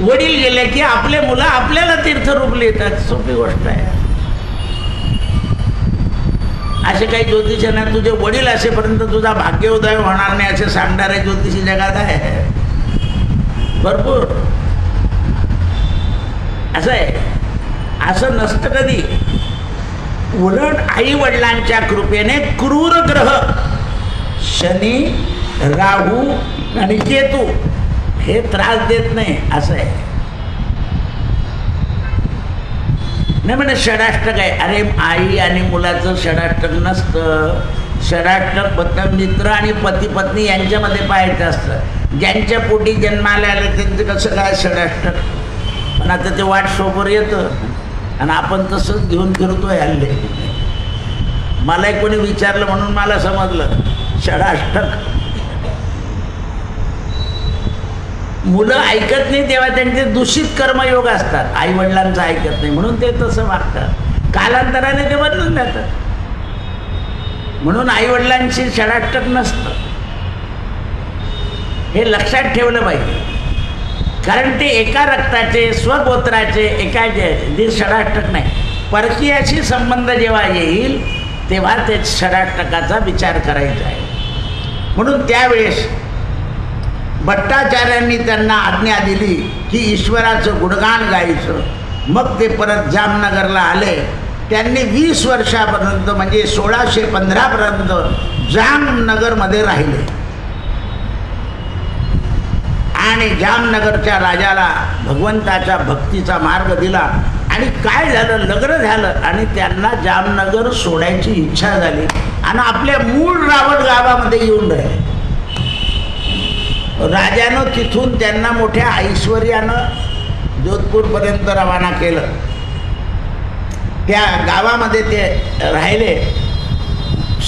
वडील गेले की आपले मुलं आपल्याला तीर्थरूप लिहितात. सोपी गोष्ट आहे. असे काही ज्योतिषांना तुझे वडील असेपर्यंत तुझा भाग्योदय होणार नाही असे सांगणारे ज्योतिषी जगात आहे भरपूर. असं आहे. असं नसतं कधी. उलट आई वडिलांच्या कृपेने क्रूर ग्रह शनी, राहू आणि केतू हे त्रास देत नाही. असं आहे. नाही म्हणजे षडाष्टक आहे. अरे आई आणि मुलाचं षडाष्टक नसतं. षडाष्टक मित्र आणि पती पत्नी यांच्यामध्ये पाहायचं असतं. ज्यांच्या पोटी जन्माला आलं त्यांचं कसं काय षडाष्टक. पण आता ते वाट सोबत येतं आणि आपण तसंच घेऊन फिरतोय हल्ले. मला कोणी विचारलं म्हणून मला समजलं षडाष्टक. मुलं ऐकत नाही तेव्हा त्यांचे दूषित कर्मयोग असतात. आई वडिलांचं ऐकत नाही म्हणून ते तसं वागतात. कालांतराने ते बदलून जातात. म्हणून आई वडिलांची षडाष्टक नसतं. हे लक्षात ठेवलं पाहिजे. कारण ते एका रक्ताचे स्वगोत्राचे एकाचे षडाष्टक नाही. परकीयाशी संबंध जेव्हा येईल तेव्हा ते षडाष्टकाचा विचार करायचा आहे. म्हणून त्यावेळेस भट्टाचार्यांनी त्यांना आज्ञा दिली की ईश्वराचं गुणगान गायचं. मग ते परत जामनगरला आले. त्यांनी 20 वर्षापर्यंत म्हणजे 1615 पर्यंत जामनगरमध्ये राहिले आणि जामनगरच्या राजाला भगवंताच्या भक्तीचा मार्ग दिला. आणि काय झालं, लग्न झालं आणि त्यांना जामनगर सोडायची इच्छा झाली आणि आपल्या मूळ रावण गावामध्ये येऊन राहिले. राजानं तिथून त्यांना मोठ्या ऐश्वर्यानं जोधपूरपर्यंत रवाना केलं. त्या गावामध्ये ते राहिले.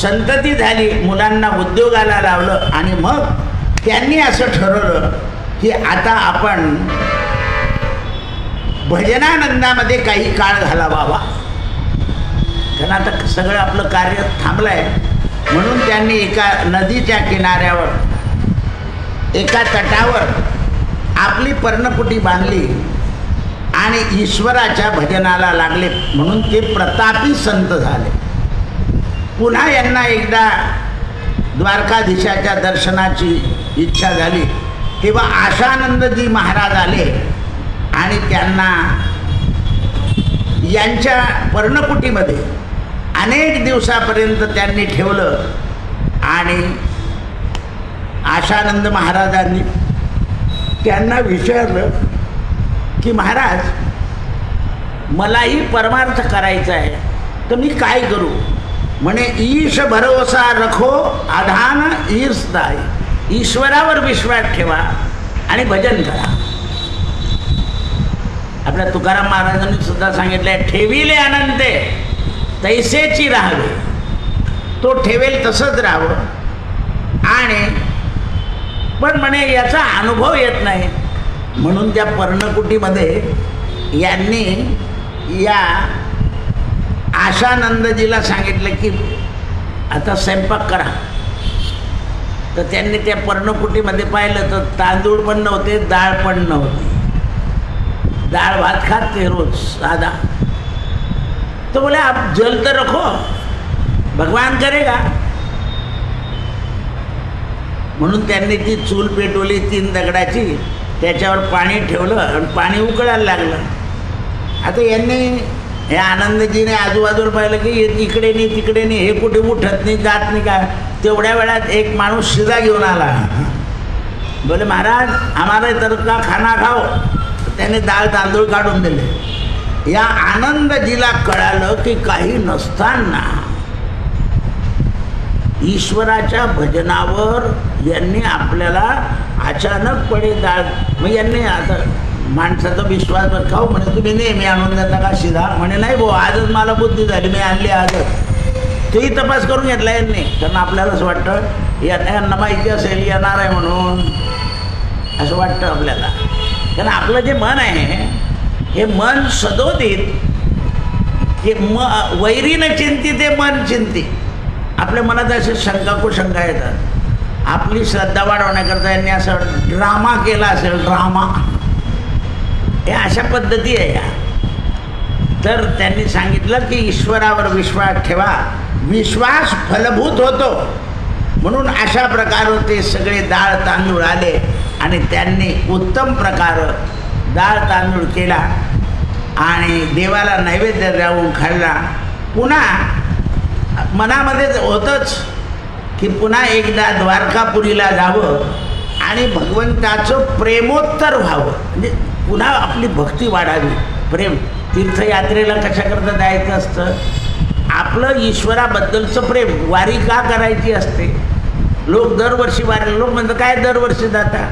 संतती झाली, मुलांना उद्योगाला लावलं आणि मग त्यांनी असं ठरवलं की आता आपण भजनानंदामध्ये काही काळ घालावा. कारण आता सगळं आपलं कार्य थांबलं आहे. म्हणून त्यांनी एका नदीच्या किनाऱ्यावर एका तटावर आपली पर्णकुटी बांधली आणि ईश्वराच्या भजनाला लागले, म्हणून ते प्रतापी संत झाले. पुन्हा यांना एकदा द्वारकाधीशाच्या दर्शनाची इच्छा झाली, तेव्हा आशानंदजी महाराज आले आणि त्यांना यांच्या पर्णकुटीमध्ये अनेक दिवसापर्यंत त्यांनी ठेवलं. आणि आशानंद महाराजांनी त्यांना विचारलं की महाराज, मलाही परमार्थ करायचा आहे, तर मी काय करू? म्हणे ईश भरोसा रखो आधान ईर्ष दाय. ईश्वरावर विश्वास ठेवा आणि भजन करा. आपल्या तुकाराम महाराजांनी सुद्धा सांगितलंय, ठेविले अनंते तैसेची राहावे. तो ठेवेल तसंच राहावं. आणि पण म्हणे याचा अनुभव येत नाही, म्हणून त्या पर्णकुटीमध्ये यांनी या आशानंदजीला सांगितलं की आता स्वयंपाक करा. तर त्यांनी त्या पर्णकुटीमध्ये पाहिलं तर तांदूळ पण नव्हते, डाळ पण नव्हती. दाल भात खाते रोज सादा. तो बोले आप जल तर रखो, भगवान करेगा. म्हणून त्यांनी ती चूल पेटवली 3 दगडाची, त्याच्यावर पाणी ठेवलं आणि पाणी उकळायला लागलं. आता यांनी हे आनंदजीने आजूबाजूला पाहिलं की इकडे नाही तिकडे नाही, हे कुठे उठत नाही जात नाही का. तेवढ्या वेळात एक माणूस शिदा घेऊन आला. बोले महाराज हमारे तरफ का खाना खाओ. त्याने डाळ तांदूळ काढून दिले. या आनंदजीला कळालं की काही नसताना ईश्वराच्या भजनावर यांनी आपल्याला अचानकपणे डाळ, मग यांनी आता माणसाचा विश्वास बर खाऊ म्हणे, तुम्ही नेहमी आणून देता का शिदा? म्हणे नाही भाऊ, आजच मला बुद्धी झाली, मी आणली आजच. तेही तपास करून घेतला यांनी, कारण आपल्यालाच वाटतं यांना माहिती असेल येणार आहे म्हणून, असं वाटतं आपल्याला. कारण आपलं जे मन आहे हे मन सदोदित, हे वैरी न चिंती ते मन चिंती. आपल्या मनात असे शंका कुशंका येतात. आपली श्रद्धा वाढवण्याकरता यांनी असं ड्रामा केला असेल, ड्रामा. हे अशा पद्धती आहे या. तर त्यांनी सांगितलं की ईश्वरावर विश्वास ठेवा, विश्वास फलभूत होतो. म्हणून अशा प्रकारे ते सगळे डाळ तांदूळ आले आणि त्यांनी उत्तम प्रकार डाळ तांदूळ केला आणि देवाला नैवेद्य देऊन खाल्ला. पुन्हा मनामध्ये होतंच की पुन्हा एकदा द्वारकापुरीला जावं आणि भगवंताचं प्रेमोत्तर व्हावं, म्हणजे पुन्हा आपली भक्ती वाढावी. प्रेम तीर्थयात्रेला कशाकरता जायचं असतं? आपलं ईश्वराबद्दलचं प्रेम. वारी का करायची असते? लोक दरवर्षी वारी, लोक म्हणतात काय दरवर्षी जाता,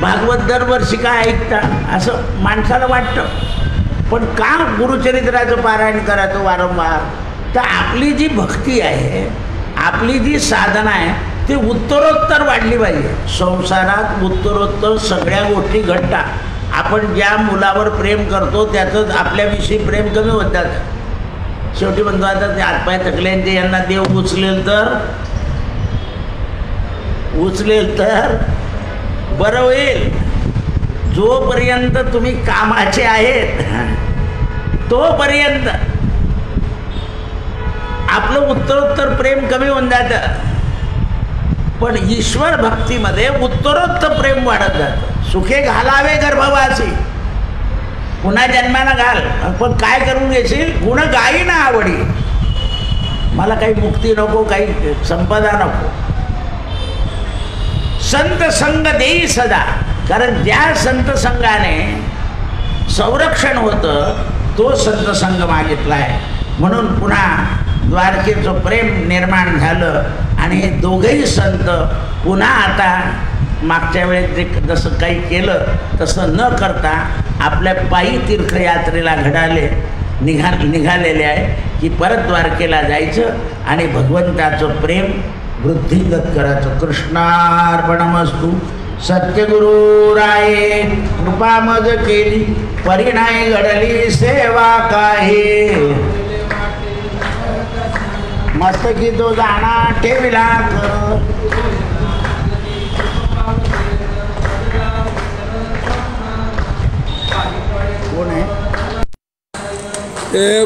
भागवत दरवर्षी का ऐकता, असं माणसाला वाटतं. पण का गुरुचरित्राचं पारायण करायचं वारंवार? तर आपली जी भक्ती आहे, आपली जी साधना आहे, ती उत्तरोत्तर वाढली पाहिजे. संसारात उत्तरोत्तर सगळ्या गोष्टी घडतात. आपण ज्या मुलावर प्रेम करतो त्याचं आपल्याविषयी प्रेम कमी होत जातं. शेवटी म्हणतो आता ते हातपाय थकल्यांचे यांना देव उचलेल तर बरं होईल. जोपर्यंत तुम्ही कामाचे आहेत तोपर्यंत आपलं उत्तरोत्तर प्रेम कमी होऊन जातं. पण ईश्वर भक्तीमध्ये उत्तरोत्तर प्रेम वाढत जातं. सुखे घालावे गर्भवासी, पुन्हा जन्माला घाल, पण काय करून घेशील? गुण गाई ना आवडी. मला काही मुक्ती नको, काही संपदा नको. संत संग देई सदा. कारण ज्या संत संघाने संरक्षण होतं तो संत संघ मागितला आहे. म्हणून पुन्हा द्वारकेचं प्रेम निर्माण झालं आणि हे दोघेही संत पुन्हा आता मागच्या वेळेस जे जसं काही केलं तसं न करता आपल्या पायी तीर्थयात्रेला निघालेले आहे की परत द्वारकेला जायचं आणि भगवंताचं प्रेम वृद्धिंगत करायचं. कृष्णार्पणमस्तु. सत्यगुरु राये कृपा मज केली, परिणाय घडली सेवा काही. मस्तकी तो जाणा ठेविला कर. कोण आहे? ते